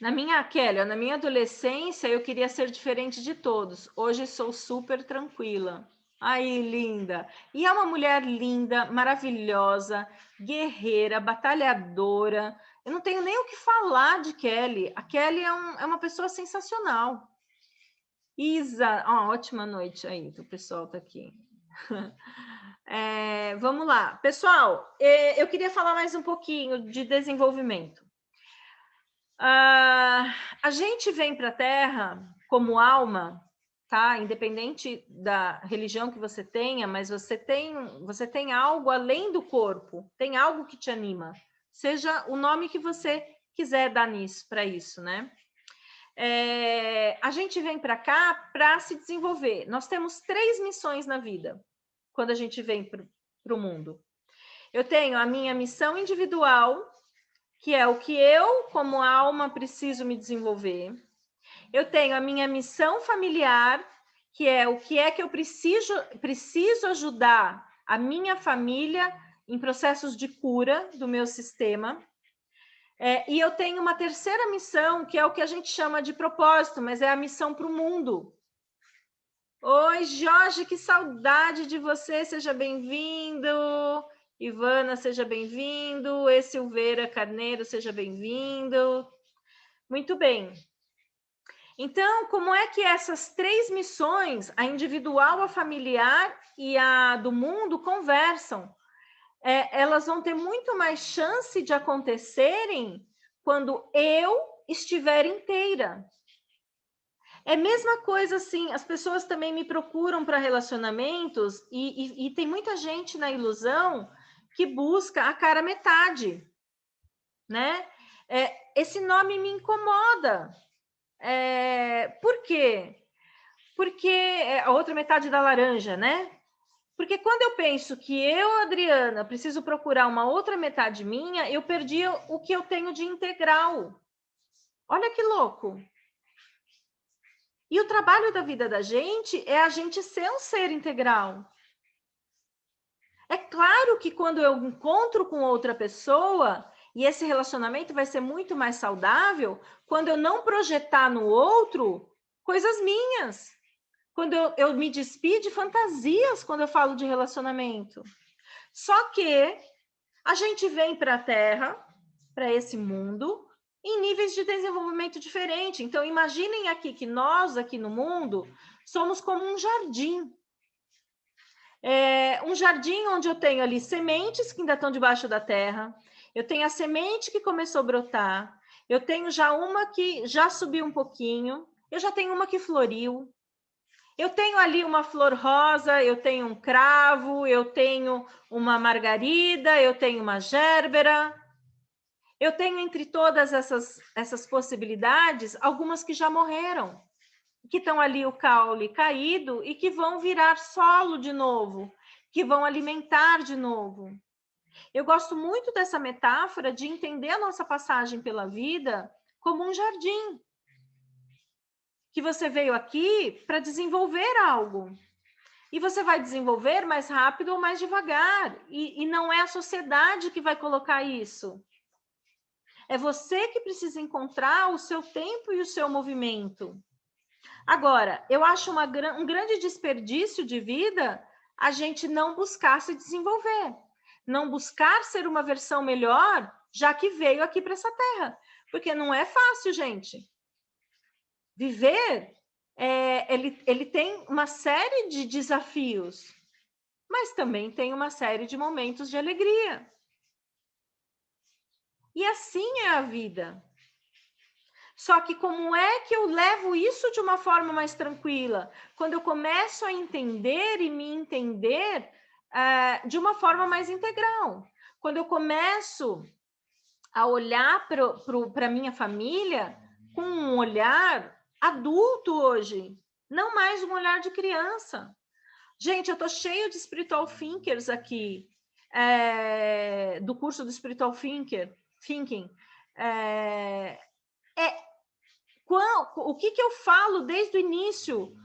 Na minha adolescência, eu queria ser diferente de todos. Hoje sou super tranquila. Aí, linda. E é uma mulher linda, maravilhosa, guerreira, batalhadora. Eu não tenho nem o que falar de Kelly. A Kelly é uma pessoa sensacional. Isa, ótima noite aí, o pessoal tá aqui. Vamos lá. Pessoal, eu queria falar mais um pouquinho de desenvolvimento. A gente vem para a Terra como alma, tá? Independente da religião que você tenha, mas você tem algo além do corpo, tem algo que te anima, seja o nome que você quiser dar para isso, né? A gente vem para cá para se desenvolver. Nós temos 3 missões na vida quando a gente vem para o mundo. Eu tenho a minha missão individual, que é o que eu, como alma, preciso me desenvolver. Eu tenho a minha missão familiar, que é o que é que eu preciso ajudar a minha família em processos de cura do meu sistema. E eu tenho uma terceira missão, que é o que a gente chama de propósito, mas é a missão para o mundo. Oi, Jorge, que saudade de você, seja bem-vindo. Ivana, seja bem-vindo. E Silveira Carneiro, seja bem-vindo. Muito bem. Então, como é que essas 3 missões, a individual, a familiar e a do mundo, conversam? Elas vão ter muito mais chance de acontecerem quando eu estiver inteira. É a mesma coisa assim, as pessoas também me procuram para relacionamentos e tem muita gente na ilusão que busca a cara metade, né? Esse nome me incomoda. Por quê? Porque a outra metade da laranja, né? Porque quando eu penso que eu, Adriana, preciso procurar uma outra metade minha, eu perdi o que eu tenho de integral. Olha que louco. E o trabalho da vida da gente é a gente ser um ser integral. É claro que quando eu encontro com outra pessoa, e esse relacionamento vai ser muito mais saudável, quando eu não projetar no outro coisas minhas. Quando eu me despido de fantasias quando eu falo de relacionamento. Só que a gente vem para a Terra, para esse mundo, em níveis de desenvolvimento diferente. Então, imaginem aqui que nós, aqui no mundo, somos como um jardim. Um jardim onde eu tenho ali sementes que ainda estão debaixo da terra, eu tenho a semente que começou a brotar, eu tenho já uma que já subiu um pouquinho, eu já tenho uma que floriu, eu tenho ali uma flor rosa, eu tenho um cravo, eu tenho uma margarida, eu tenho uma gérbera. Eu tenho entre todas essas possibilidades, algumas que já morreram, que estão ali o caule caído e que vão virar solo de novo, que vão alimentar de novo. Eu gosto muito dessa metáfora de entender a nossa passagem pela vida como um jardim, que você veio aqui para desenvolver algo. E você vai desenvolver mais rápido ou mais devagar. E não é a sociedade que vai colocar isso. É você que precisa encontrar o seu tempo e o seu movimento. Agora, eu acho um grande desperdício de vida a gente não buscar se desenvolver. Não buscar ser uma versão melhor, já que veio aqui para essa terra. Porque não é fácil, gente. Viver, ele tem uma série de desafios, mas também tem uma série de momentos de alegria. E assim é a vida. Só que como é que eu levo isso de uma forma mais tranquila? Quando eu começo a entender e me entender de uma forma mais integral. Quando eu começo a olhar para a minha família com um olhar adulto hoje, não mais um olhar de criança. Gente, eu estou cheio de Spiritual Thinkers aqui, do curso do Spiritual Thinking. O que eu falo desde o início?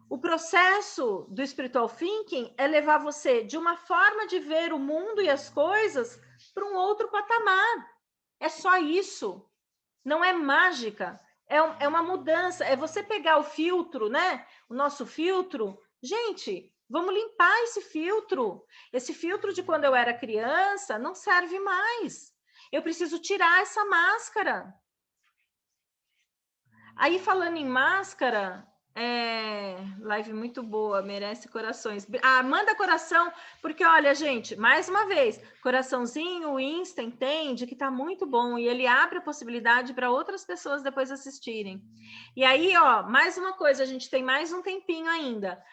O processo do Spiritual Thinking é levar você de uma forma de ver o mundo e as coisas para um outro patamar. É só isso. Não é mágica. É uma mudança. É você pegar o filtro, né? O nosso filtro. Gente, vamos limpar esse filtro. Esse filtro de quando eu era criança não serve mais. Eu preciso tirar essa máscara. Aí, falando em máscara, Live muito boa, merece corações. Manda coração, porque olha, gente, mais uma vez, coraçãozinho, o Insta entende que tá muito bom e ele abre a possibilidade para outras pessoas depois assistirem. E aí, ó, mais uma coisa, a gente tem mais um tempinho ainda.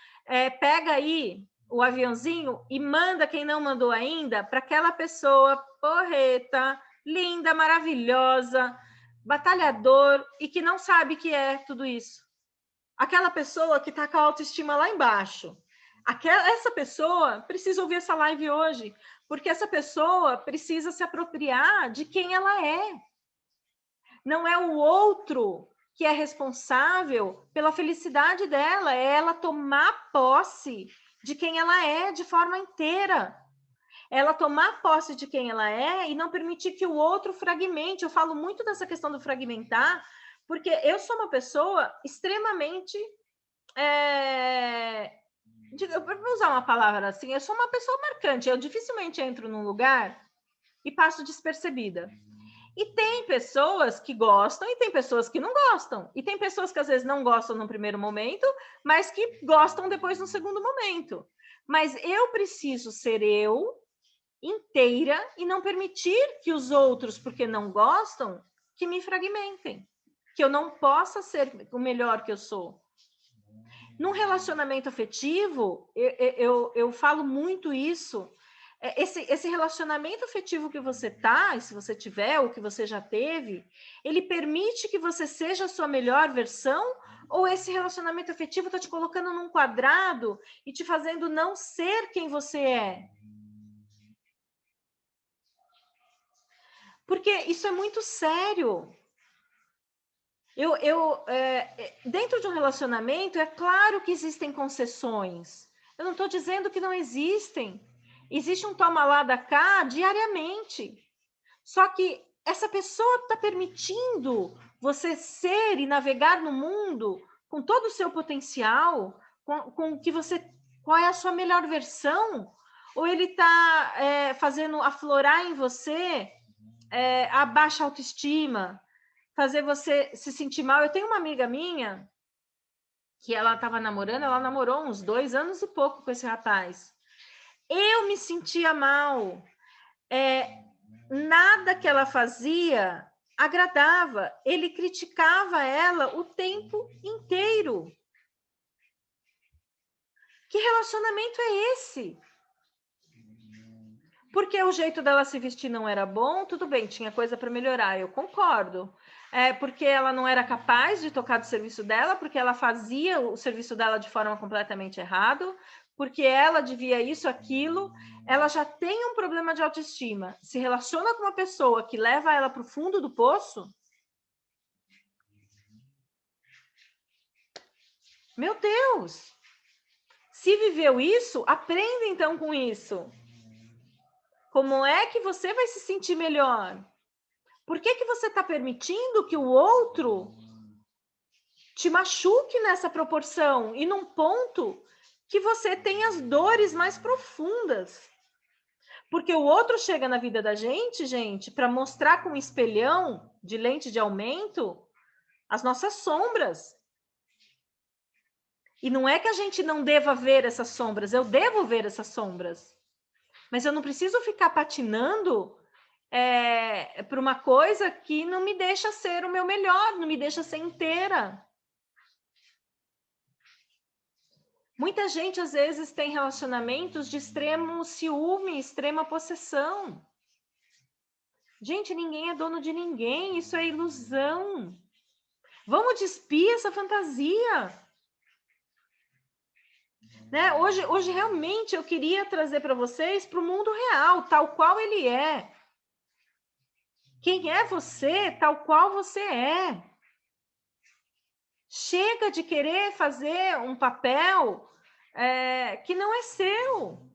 Pega aí o aviãozinho e manda quem não mandou ainda para aquela pessoa porreta, linda, maravilhosa, batalhador e que não sabe que é tudo isso. Aquela pessoa que está com a autoestima lá embaixo. Essa pessoa precisa ouvir essa live hoje, porque essa pessoa precisa se apropriar de quem ela é. Não é o outro que é responsável pela felicidade dela, é ela tomar posse de quem ela é de forma inteira. Ela tomar posse de quem ela é e não permitir que o outro fragmente. Eu falo muito dessa questão do fragmentar, porque eu sou uma pessoa extremamente eu vou usar uma palavra assim, eu sou uma pessoa marcante, eu dificilmente entro num lugar e passo despercebida. E tem pessoas que gostam e tem pessoas que não gostam. E tem pessoas que às vezes não gostam no primeiro momento, mas que gostam depois no segundo momento. Mas eu preciso ser eu inteira e não permitir que os outros, porque não gostam, que me fragmentem. Que eu não possa ser o melhor que eu sou. Num relacionamento afetivo, eu falo muito isso. Esse relacionamento afetivo que você tá, se você tiver, ou que você já teve, ele permite que você seja a sua melhor versão? Ou esse relacionamento afetivo está te colocando num quadrado e te fazendo não ser quem você é? Porque isso é muito sério. Dentro de um relacionamento, é claro que existem concessões. Eu não estou dizendo que não existem. Existe um toma lá da cá diariamente. Só que essa pessoa está permitindo você ser e navegar no mundo com todo o seu potencial, com que você, qual é a sua melhor versão? Ou ele está fazendo aflorar em você a baixa autoestima, fazer você se sentir mal. Eu tenho uma amiga minha que ela estava namorando, ela namorou uns 2 anos e pouco com esse rapaz. Eu me sentia mal. Nada que ela fazia agradava. Ele criticava ela o tempo inteiro. Que relacionamento é esse? Porque o jeito dela se vestir não era bom, tudo bem, tinha coisa para melhorar, eu concordo. Porque ela não era capaz de tocar do serviço dela, porque ela fazia o serviço dela de forma completamente errada, porque ela devia isso, aquilo, ela já tem um problema de autoestima, se relaciona com uma pessoa que leva ela para o fundo do poço. Meu Deus! Se viveu isso, aprenda então com isso. Como é que você vai se sentir melhor? Por que você está permitindo que o outro te machuque nessa proporção e num ponto que você tem as dores mais profundas? Porque o outro chega na vida da gente, para mostrar com um espelhão de lente de aumento as nossas sombras. E não é que a gente não deva ver essas sombras, eu devo ver essas sombras. Mas eu não preciso ficar patinando por uma coisa que não me deixa ser o meu melhor, não me deixa ser inteira. Muita gente, às vezes, tem relacionamentos de extremo ciúme, extrema possessão. Gente, ninguém é dono de ninguém, isso é ilusão. Vamos despir essa fantasia. Né? Hoje, realmente, eu queria trazer para vocês para o mundo real, tal qual ele é. Quem é você, tal qual você é. Chega de querer fazer um papel que não é seu.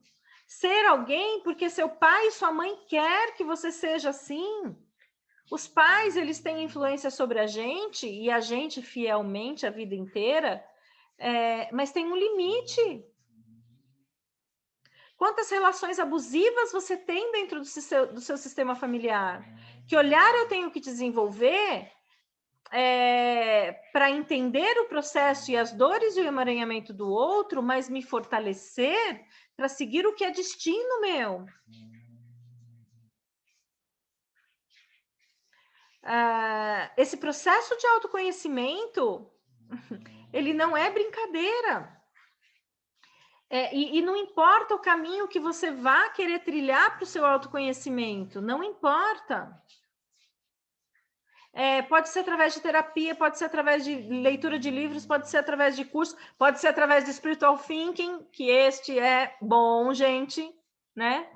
Ser alguém porque seu pai e sua mãe quer que você seja assim. Os pais, eles têm influência sobre a gente e a gente fielmente a vida inteira, mas tem um limite. Quantas relações abusivas você tem dentro do seu sistema familiar? Que olhar eu tenho que desenvolver para entender o processo e as dores e o emaranhamento do outro, mas me fortalecer para seguir o que é destino meu. Esse processo de autoconhecimento, ele não é brincadeira. E não importa o caminho que você vá querer trilhar para o seu autoconhecimento, não importa. Pode ser através de terapia, pode ser através de leitura de livros, pode ser através de curso, pode ser através de spiritual thinking, que este é bom, gente, né?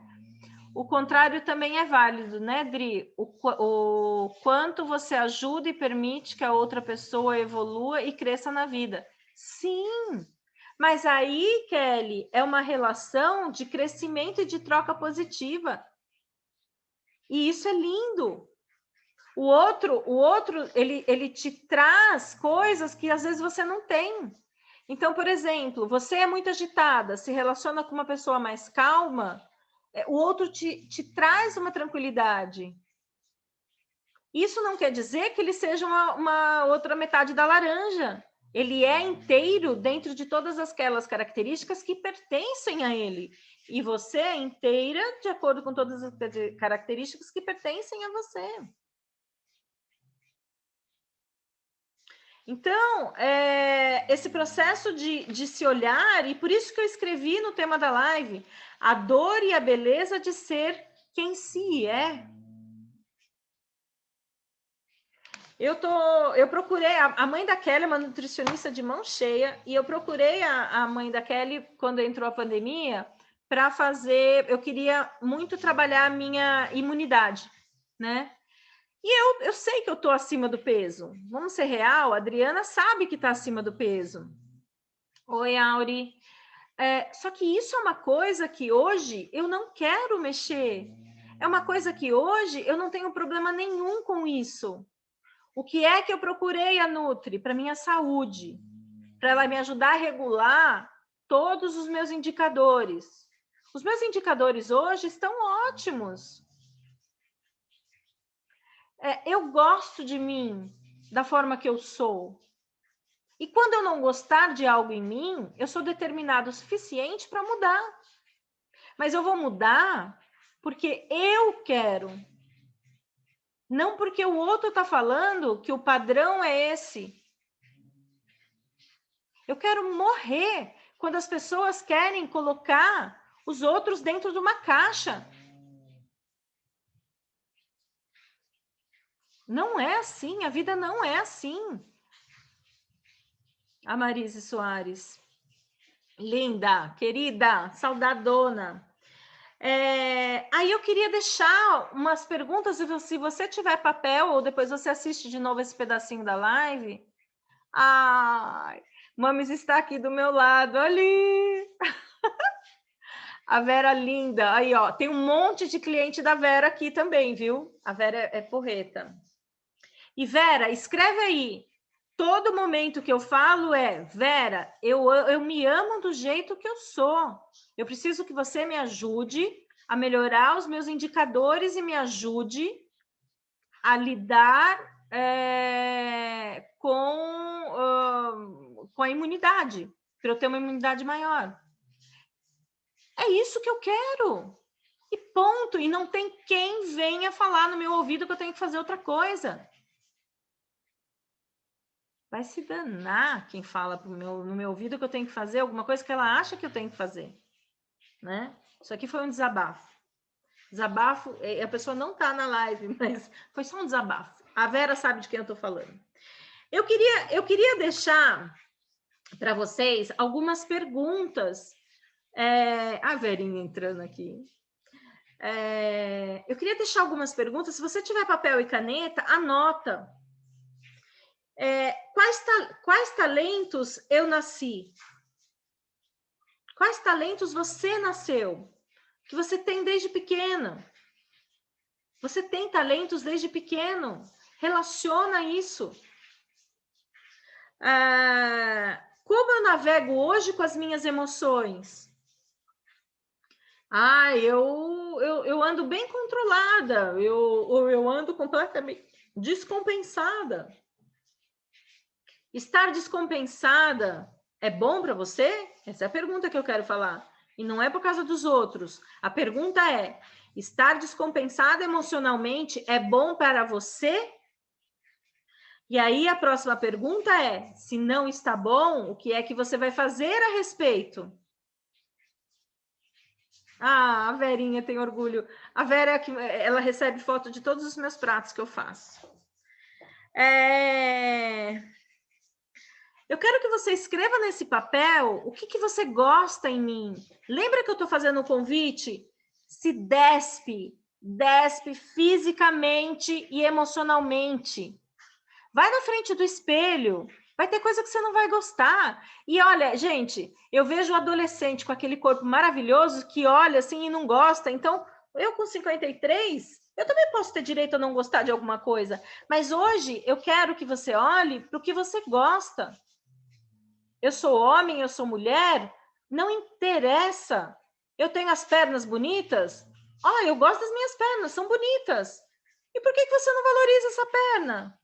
O contrário também é válido, né, Dri? O quanto você ajuda e permite que a outra pessoa evolua e cresça na vida. Sim, mas aí, Kelly, é uma relação de crescimento e de troca positiva. E isso é lindo. O outro, ele te traz coisas que às vezes você não tem. Então, por exemplo, você é muito agitada, se relaciona com uma pessoa mais calma, o outro te traz uma tranquilidade. Isso não quer dizer que ele seja uma outra metade da laranja. Ele é inteiro dentro de todas aquelas características que pertencem a ele. E você é inteira de acordo com todas as características que pertencem a você. Então, esse processo de se olhar, e por isso que eu escrevi no tema da live, a dor e a beleza de ser quem se é. Eu procurei, a mãe da Kelly é uma nutricionista de mão cheia, e eu procurei a mãe da Kelly quando entrou a pandemia para fazer, eu queria muito trabalhar a minha imunidade, né? E eu sei que eu estou acima do peso. Vamos ser real, a Adriana sabe que está acima do peso. Oi, Auri. Só que isso é uma coisa que hoje eu não quero mexer. É uma coisa que hoje eu não tenho problema nenhum com isso. O que é que eu procurei a Nutri? Para minha saúde. Para ela me ajudar a regular todos os meus indicadores. Os meus indicadores hoje estão ótimos. Eu gosto de mim, da forma que eu sou. E quando eu não gostar de algo em mim, eu sou determinado o suficiente para mudar. Mas eu vou mudar porque eu quero. Não porque o outro está falando que o padrão é esse. Eu quero morrer quando as pessoas querem colocar os outros dentro de uma caixa. Não é assim, a vida não é assim. A Marise Soares. Linda, querida, saudadona. Aí eu queria deixar umas perguntas, se você tiver papel, ou depois você assiste de novo esse pedacinho da live. Ai, Mames está aqui do meu lado, ali. A Vera linda, aí ó, tem um monte de cliente da Vera aqui também, viu? A Vera é porreta. E Vera, escreve aí. Todo momento que eu falo Vera, eu me amo do jeito que eu sou. Eu preciso que você me ajude a melhorar os meus indicadores e me ajude a lidar com a imunidade, para eu ter uma imunidade maior. É isso que eu quero. E ponto. E não tem quem venha falar no meu ouvido que eu tenho que fazer outra coisa. Vai se danar quem fala no meu ouvido que eu tenho que fazer alguma coisa que ela acha que eu tenho que fazer, né? Isso aqui foi um desabafo. Desabafo, a pessoa não tá na live, mas foi só um desabafo. A Vera sabe de quem eu tô falando. Eu queria deixar para vocês algumas perguntas. A Verinha entrando aqui. Eu queria deixar algumas perguntas. Se você tiver papel e caneta, anota. Quais talentos eu nasci? Quais talentos você nasceu? Que você tem desde pequena? Você tem talentos desde pequeno? Relaciona isso. Como eu navego hoje com as minhas emoções? Eu ando bem controlada. Eu ando completamente descompensada. Estar descompensada é bom para você? Essa é a pergunta que eu quero falar. E não é por causa dos outros. A pergunta é: estar descompensada emocionalmente é bom para você? E aí a próxima pergunta é: se não está bom, o que é que você vai fazer a respeito? Ah, a Verinha tem orgulho. A Vera, ela recebe foto de todos os meus pratos que eu faço. Eu quero que você escreva nesse papel o que você gosta em mim. Lembra que eu estou fazendo um convite? Se despe fisicamente e emocionalmente. Vai na frente do espelho. Vai ter coisa que você não vai gostar. E olha, gente, eu vejo o adolescente com aquele corpo maravilhoso que olha assim e não gosta. Então, eu com 53, eu também posso ter direito a não gostar de alguma coisa. Mas hoje eu quero que você olhe para o que você gosta. Eu sou homem, eu sou mulher, não interessa. Eu tenho as pernas bonitas? Eu gosto das minhas pernas, são bonitas. E por que você não valoriza essa perna?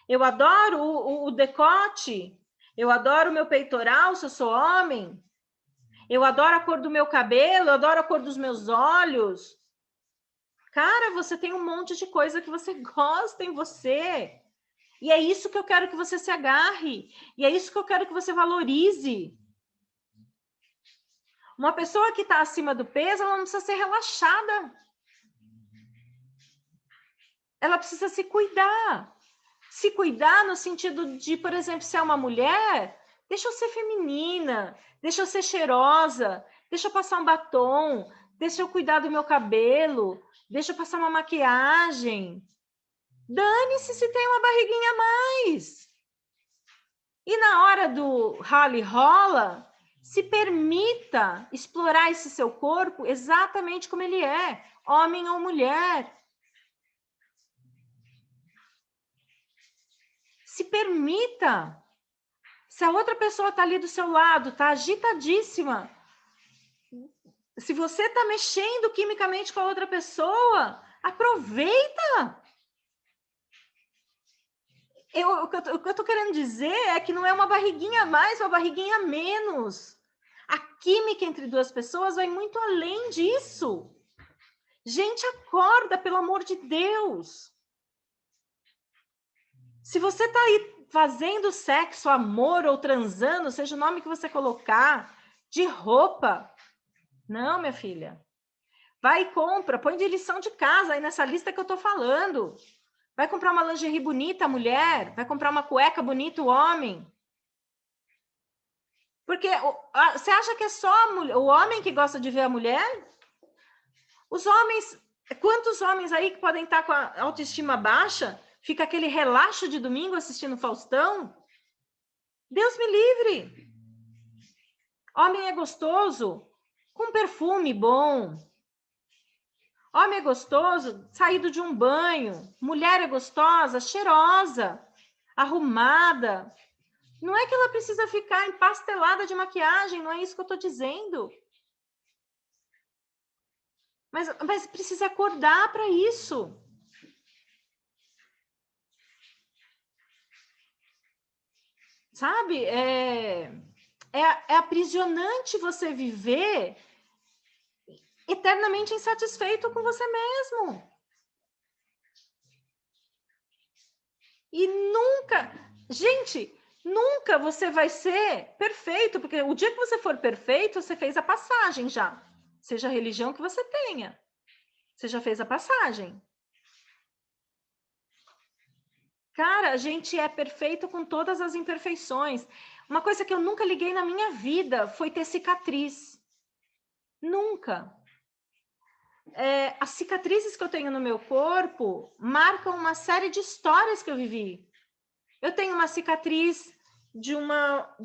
Eu adoro o decote, eu adoro o meu peitoral, se eu sou homem. Eu adoro a cor do meu cabelo, eu adoro a cor dos meus olhos. Cara, você tem um monte de coisa que você gosta em você. E é isso que eu quero que você se agarre. E é isso que eu quero que você valorize. Uma pessoa que está acima do peso, ela não precisa ser relaxada. Ela precisa se cuidar. Se cuidar no sentido de, por exemplo, se é uma mulher, deixa eu ser feminina, deixa eu ser cheirosa, deixa eu passar um batom, deixa eu cuidar do meu cabelo, deixa eu passar uma maquiagem. Dane-se se tem uma barriguinha a mais. E na hora do rally rola, se permita explorar esse seu corpo exatamente como ele é, homem ou mulher. Se permita. Se a outra pessoa está ali do seu lado, está agitadíssima, se você está mexendo quimicamente com a outra pessoa, aproveita. O que eu estou querendo dizer é que não é uma barriguinha a mais, uma barriguinha a menos. A química entre duas pessoas vai muito além disso. Gente, acorda, pelo amor de Deus. Se você está aí fazendo sexo, amor ou transando, seja o nome que você colocar, de roupa, não, minha filha. Vai e compra, põe de lição de casa aí nessa lista que eu tô falando. Vai comprar uma lingerie bonita, mulher. Vai comprar uma cueca bonita, o homem. Porque você acha que é só o homem que gosta de ver a mulher? Os homens, quantos homens aí que podem estar com a autoestima baixa? Fica aquele relaxo de domingo assistindo Faustão? Deus me livre. Homem é gostoso, com perfume bom. Homem é gostoso, saído de um banho. Mulher é gostosa, cheirosa, arrumada. Não é que ela precisa ficar empastelada de maquiagem, não é isso que eu estou dizendo. Mas precisa acordar para isso. Sabe? É aprisionante você viver eternamente insatisfeito com você mesmo. E nunca, gente, nunca você vai ser perfeito, porque o dia que você for perfeito, você fez a passagem já. Seja a religião que você tenha. Você já fez a passagem. Cara, a gente é perfeito com todas as imperfeições. Uma coisa que eu nunca liguei na minha vida foi ter cicatriz. Nunca. As cicatrizes que eu tenho no meu corpo marcam uma série de histórias que eu vivi. Eu tenho uma cicatriz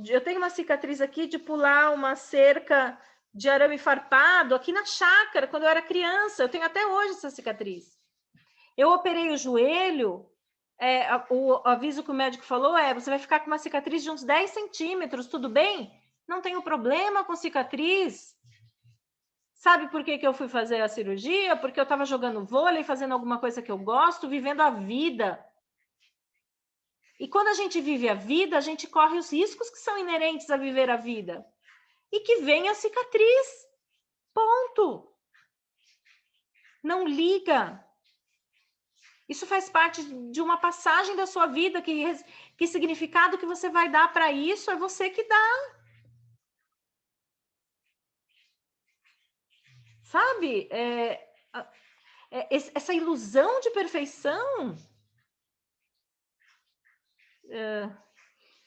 eu tenho uma cicatriz aqui de pular uma cerca de arame farpado aqui na chácara, quando eu era criança. Eu tenho até hoje essa cicatriz. Eu operei o joelho, o aviso que o médico falou você vai ficar com uma cicatriz de uns 10 centímetros, tudo bem? Não tenho problema com cicatriz. Sabe por que eu fui fazer a cirurgia? Porque eu estava jogando vôlei, fazendo alguma coisa que eu gosto, vivendo a vida. E quando a gente vive a vida, a gente corre os riscos que são inerentes a viver a vida. E que vem a cicatriz. Ponto. Não liga. Isso faz parte de uma passagem da sua vida. Que significado que você vai dar para isso é você que dá. Sabe? Essa ilusão de perfeição.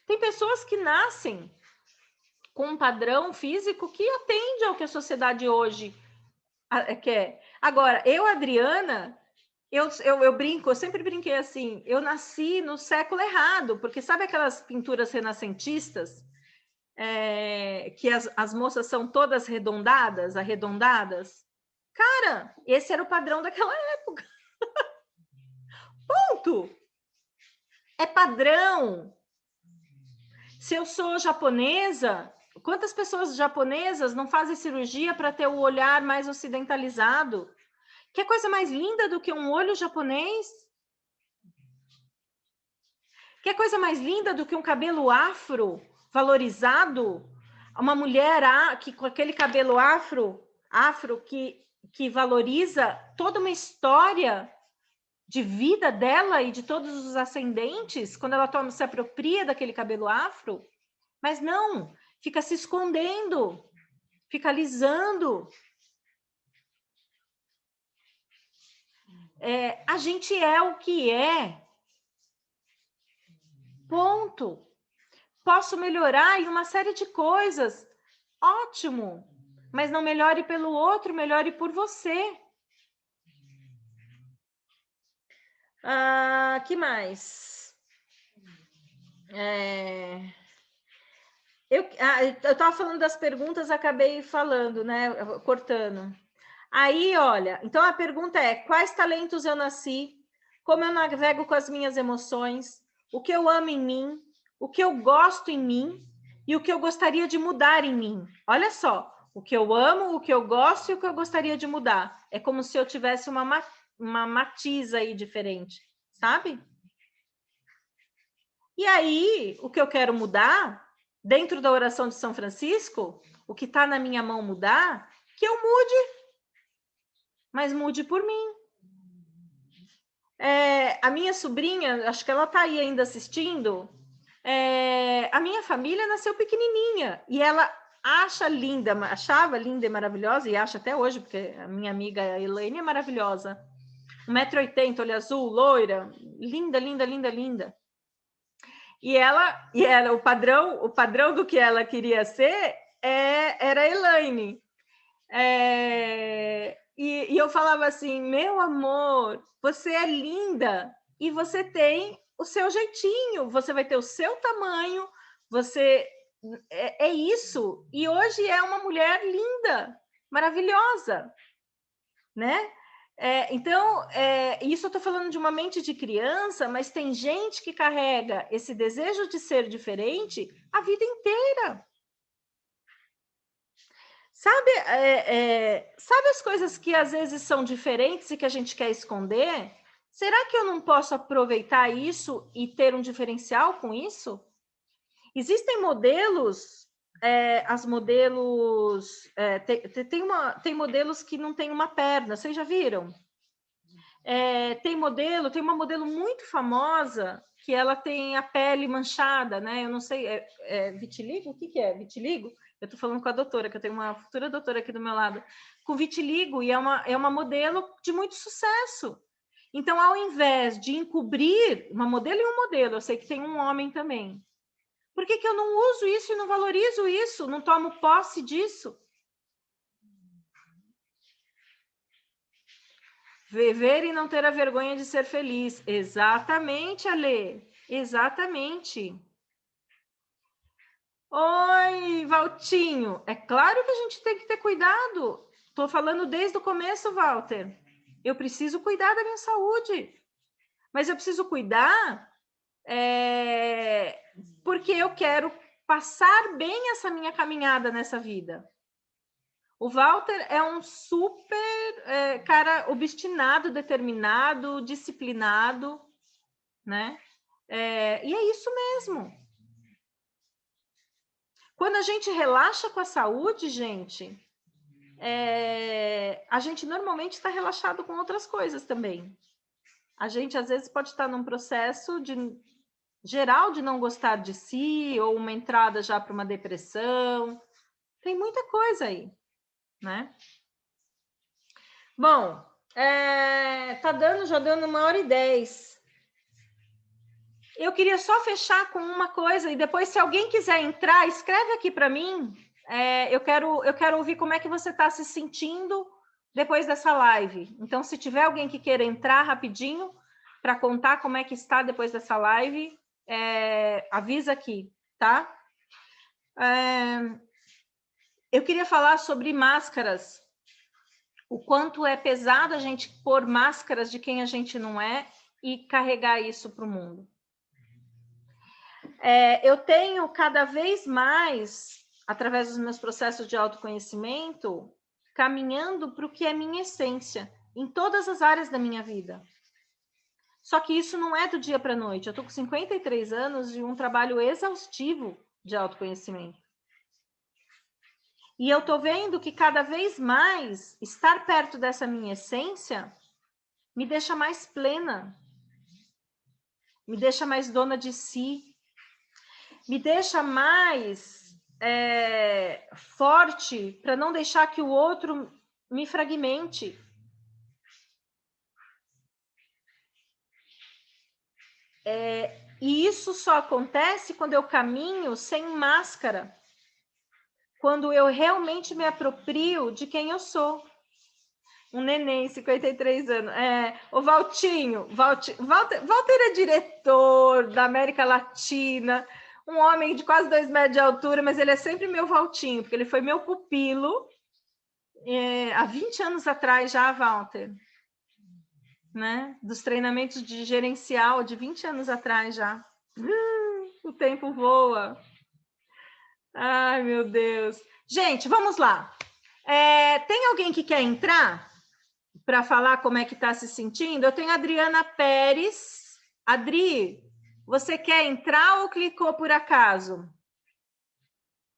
Tem pessoas que nascem com um padrão físico que atende ao que a sociedade hoje quer. Agora, Adriana, eu brinco, eu sempre brinquei assim, eu nasci no século errado, porque sabe aquelas pinturas renascentistas, que as moças são todas arredondadas? Cara, esse era o padrão daquela época. Ponto. É padrão. Se eu sou japonesa, quantas pessoas japonesas não fazem cirurgia para ter o olhar mais ocidentalizado? Que coisa mais linda do que um olho japonês? Que coisa mais linda do que um cabelo afro valorizado? Uma mulher que com aquele cabelo afro que valoriza toda uma história de vida dela e de todos os ascendentes, quando ela se apropria daquele cabelo afro, mas não, fica se escondendo, fica alisando. A gente é o que é. Ponto. Posso melhorar em uma série de coisas. Ótimo. Mas não melhore pelo outro, melhore por você. Que mais? Eu estava falando das perguntas, acabei falando, né? Cortando. Aí, olha, então a pergunta é: quais talentos eu nasci? Como eu navego com as minhas emoções? O que eu amo em mim? O que eu gosto em mim? E o que eu gostaria de mudar em mim? Olha só, o que eu amo, o que eu gosto e o que eu gostaria de mudar. É como se eu tivesse uma matiz aí diferente, sabe? E aí, o que eu quero mudar, dentro da oração de São Francisco, o que está na minha mão mudar, que eu mude, mas mude por mim. A minha sobrinha, acho que ela está aí ainda assistindo, a minha família nasceu pequenininha, e ela achava linda e maravilhosa, e acha até hoje, porque a minha amiga Elaine é maravilhosa. 1,80 m, olho azul, loira, linda, linda, linda, linda. E ela, o padrão do que ela queria ser era a Elaine. E eu falava assim, meu amor, você é linda e você tem o seu jeitinho, você vai ter o seu tamanho, você é isso. E hoje é uma mulher linda, maravilhosa, né? Então, isso eu estou falando de uma mente de criança, mas tem gente que carrega esse desejo de ser diferente a vida inteira. Sabe as coisas que às vezes são diferentes e que a gente quer esconder? Será que eu não posso aproveitar isso e ter um diferencial com isso? Existem modelos, tem modelos que não têm uma perna, vocês já viram? Tem uma modelo muito famosa que ela tem a pele manchada, né? Eu não sei, vitiligo? O que é? Vitiligo? Eu estou falando com a doutora, que eu tenho uma futura doutora aqui do meu lado, com vitiligo, e é uma modelo de muito sucesso. Então, ao invés de encobrir uma modelo e um modelo, eu sei que tem um homem também. Por que eu não uso isso e não valorizo isso? Não tomo posse disso? Viver e não ter a vergonha de ser feliz. Exatamente, Ale. Exatamente. Oi, Valtinho. É claro que a gente tem que ter cuidado. Estou falando desde o começo, Walter. Eu preciso cuidar da minha saúde. Mas eu preciso cuidar porque eu quero passar bem essa minha caminhada nessa vida. O Walter é um super cara obstinado, determinado, disciplinado, né? E é isso mesmo. Quando a gente relaxa com a saúde, gente, a gente normalmente está relaxado com outras coisas também. A gente, às vezes, pode estar num processo geral de não gostar de si, ou uma entrada já para uma depressão. Tem muita coisa aí, né? Bom, já dando 1h10. Eu queria só fechar com uma coisa, e depois, se alguém quiser entrar, escreve aqui para mim. Eu quero ouvir como é que você está se sentindo depois dessa live. Então, se tiver alguém que queira entrar rapidinho para contar como é que está depois dessa live, avisa aqui, tá? Eu queria falar sobre máscaras. O quanto é pesado a gente pôr máscaras de quem a gente não é e carregar isso para o mundo. Eu tenho cada vez mais, através dos meus processos de autoconhecimento, caminhando para o que é minha essência, em todas as áreas da minha vida. Só que isso não é do dia para a noite. Eu estou com 53 anos e um trabalho exaustivo de autoconhecimento. E eu estou vendo que cada vez mais estar perto dessa minha essência me deixa mais plena, me deixa mais dona de si, me deixa mais forte para não deixar que o outro me fragmente. E isso só acontece quando eu caminho sem máscara, quando eu realmente me aproprio de quem eu sou. Um neném, 53 anos. O Valtinho, Walter é diretor da América Latina, um homem de quase 2 metros de altura, mas ele é sempre meu Valtinho, porque ele foi meu pupilo há 20 anos atrás já, Walter. Né? Dos treinamentos de gerencial de 20 anos atrás já. O tempo voa. Ai, meu Deus. Gente, vamos lá. Tem alguém que quer entrar para falar como é que está se sentindo? Eu tenho a Adriana Pérez. Adri, você quer entrar ou clicou por acaso?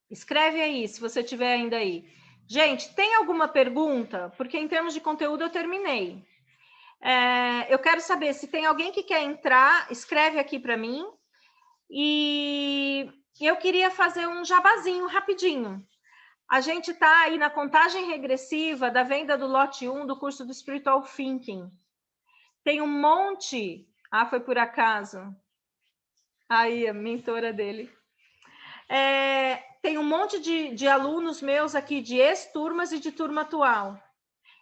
Escreve aí, se você tiver ainda aí. Gente, tem alguma pergunta? Porque em termos de conteúdo eu terminei. Eu quero saber se tem alguém que quer entrar, escreve aqui para mim. E eu queria fazer um jabazinho rapidinho. A gente está aí na contagem regressiva da venda do lote 1 do curso do Spiritual Thinking. Tem um monte... Ah, foi por acaso. Aí, a mentora dele. Tem um monte de alunos meus aqui, de ex-turmas e de turma atual.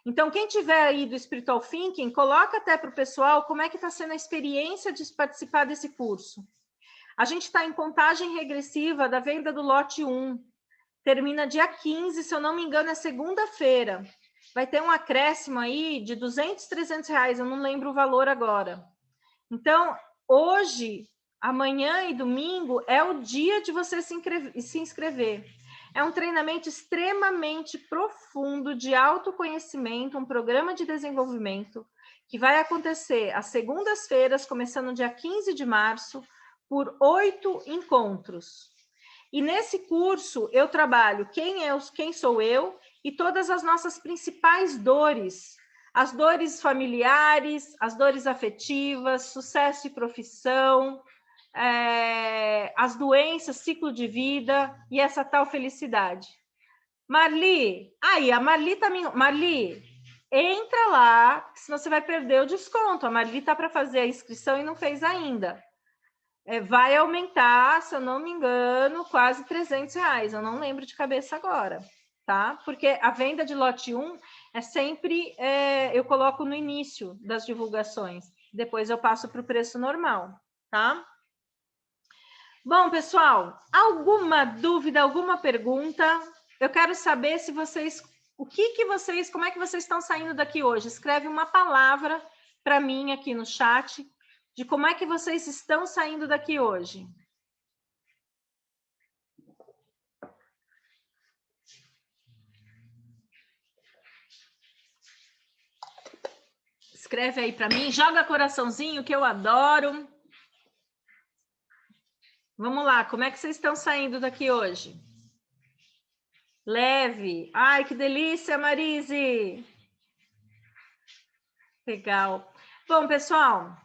Então, quem tiver aí do Spiritual Thinking, coloca até para o pessoal como é que está sendo a experiência de participar desse curso. A gente está em contagem regressiva da venda do lote 1. Termina dia 15, se eu não me engano, é segunda-feira. Vai ter um acréscimo aí de 200, 300 reais, eu não lembro o valor agora. Então, hoje, amanhã e domingo é o dia de você se inscrever. É um treinamento extremamente profundo de autoconhecimento, um programa de desenvolvimento que vai acontecer às segundas-feiras, começando no dia 15 de março, por 8 encontros. E nesse curso eu trabalho quem sou eu e todas as nossas principais dores, as dores familiares, as dores afetivas, sucesso e profissão, as doenças, ciclo de vida e essa tal felicidade. Marli, a Marli tá me... Marli, entra lá, senão você vai perder o desconto. A Marli tá para fazer a inscrição e não fez ainda. Vai aumentar, se eu não me engano, quase 300 reais. Eu não lembro de cabeça agora, tá? Porque a venda de lote 1 é sempre, eu coloco no início das divulgações. Depois eu passo para o preço normal, tá? Bom, pessoal, alguma dúvida, alguma pergunta? Eu quero saber se vocês, como é que vocês estão saindo daqui hoje? Escreve uma palavra para mim aqui no chat de como é que vocês estão saindo daqui hoje. Escreve aí para mim, joga coraçãozinho, que eu adoro. Vamos lá, como é que vocês estão saindo daqui hoje? Leve. Ai, que delícia, Marise! Legal. Bom, pessoal,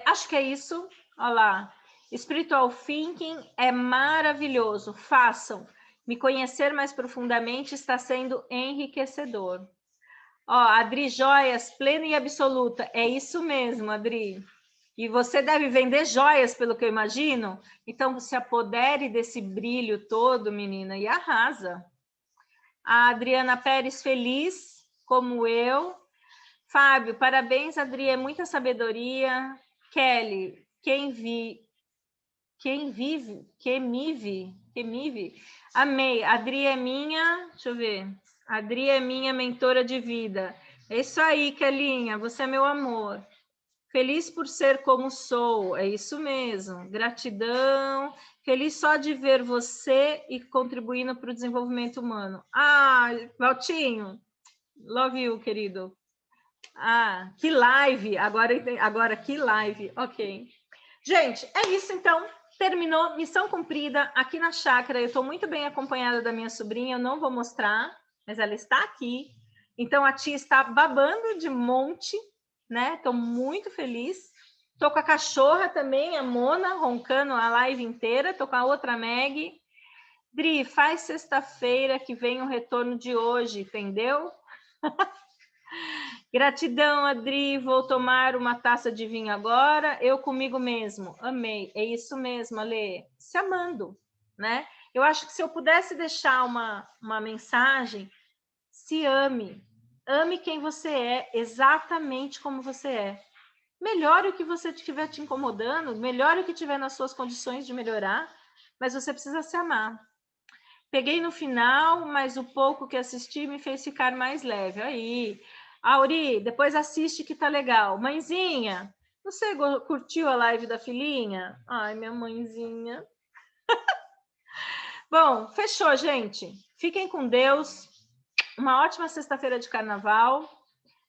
acho que é isso. Olha lá. Spiritual Thinking é maravilhoso. Façam. Me conhecer mais profundamente está sendo enriquecedor. Ó, Adri Joias, plena e absoluta. É isso mesmo, Adri. E você deve vender joias, pelo que eu imagino. Então, se apodere desse brilho todo, menina, e arrasa. A Adriana Pérez, feliz, como eu. Fábio, parabéns, Adri, é muita sabedoria. Kelly, quem me vive. Amei. Adri é minha, deixa eu ver. Adri é minha mentora de vida. É isso aí, Kelinha, você é meu amor. Feliz por ser como sou, é isso mesmo. Gratidão. Feliz só de ver você e contribuindo para o desenvolvimento humano. Ah, Valtinho, love you, querido. Ah, que live! Agora que live, ok. Gente, é isso então. Terminou, missão cumprida aqui na chácara. Eu estou muito bem acompanhada da minha sobrinha, eu não vou mostrar, mas ela está aqui. Então a tia está babando de monte, né? Estou muito feliz. Estou com a cachorra também, a Mona, roncando a live inteira. Estou com a outra Meg. Dri, faz sexta-feira que vem o retorno de hoje, entendeu? Gratidão, Adri. Vou tomar uma taça de vinho agora. Eu comigo mesmo. Amei. É isso mesmo, Ale. Se amando, né? Eu acho que se eu pudesse deixar uma mensagem, se ame. Ame quem você é, exatamente como você é. Melhore o que você estiver te incomodando, melhore o que tiver nas suas condições de melhorar, mas você precisa se amar. Peguei no final, mas o pouco que assisti me fez ficar mais leve. Aí, Auri, depois assiste que tá legal. Mãezinha, você curtiu a live da filhinha? Ai, minha mãezinha. Bom, fechou, gente. Fiquem com Deus. Uma ótima sexta-feira de carnaval.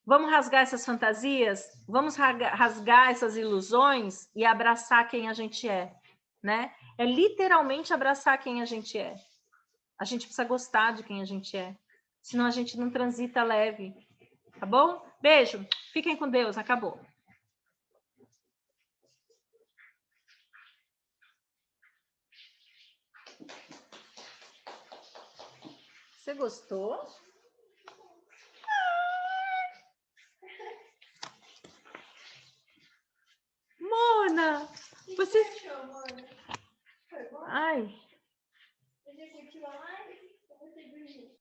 Vamos rasgar essas fantasias? Vamos rasgar essas ilusões e abraçar quem a gente é, né? É literalmente abraçar quem a gente é. A gente precisa gostar de quem a gente é. Senão a gente não transita leve. Tá bom? Beijo. Fiquem com Deus. Acabou. Você gostou?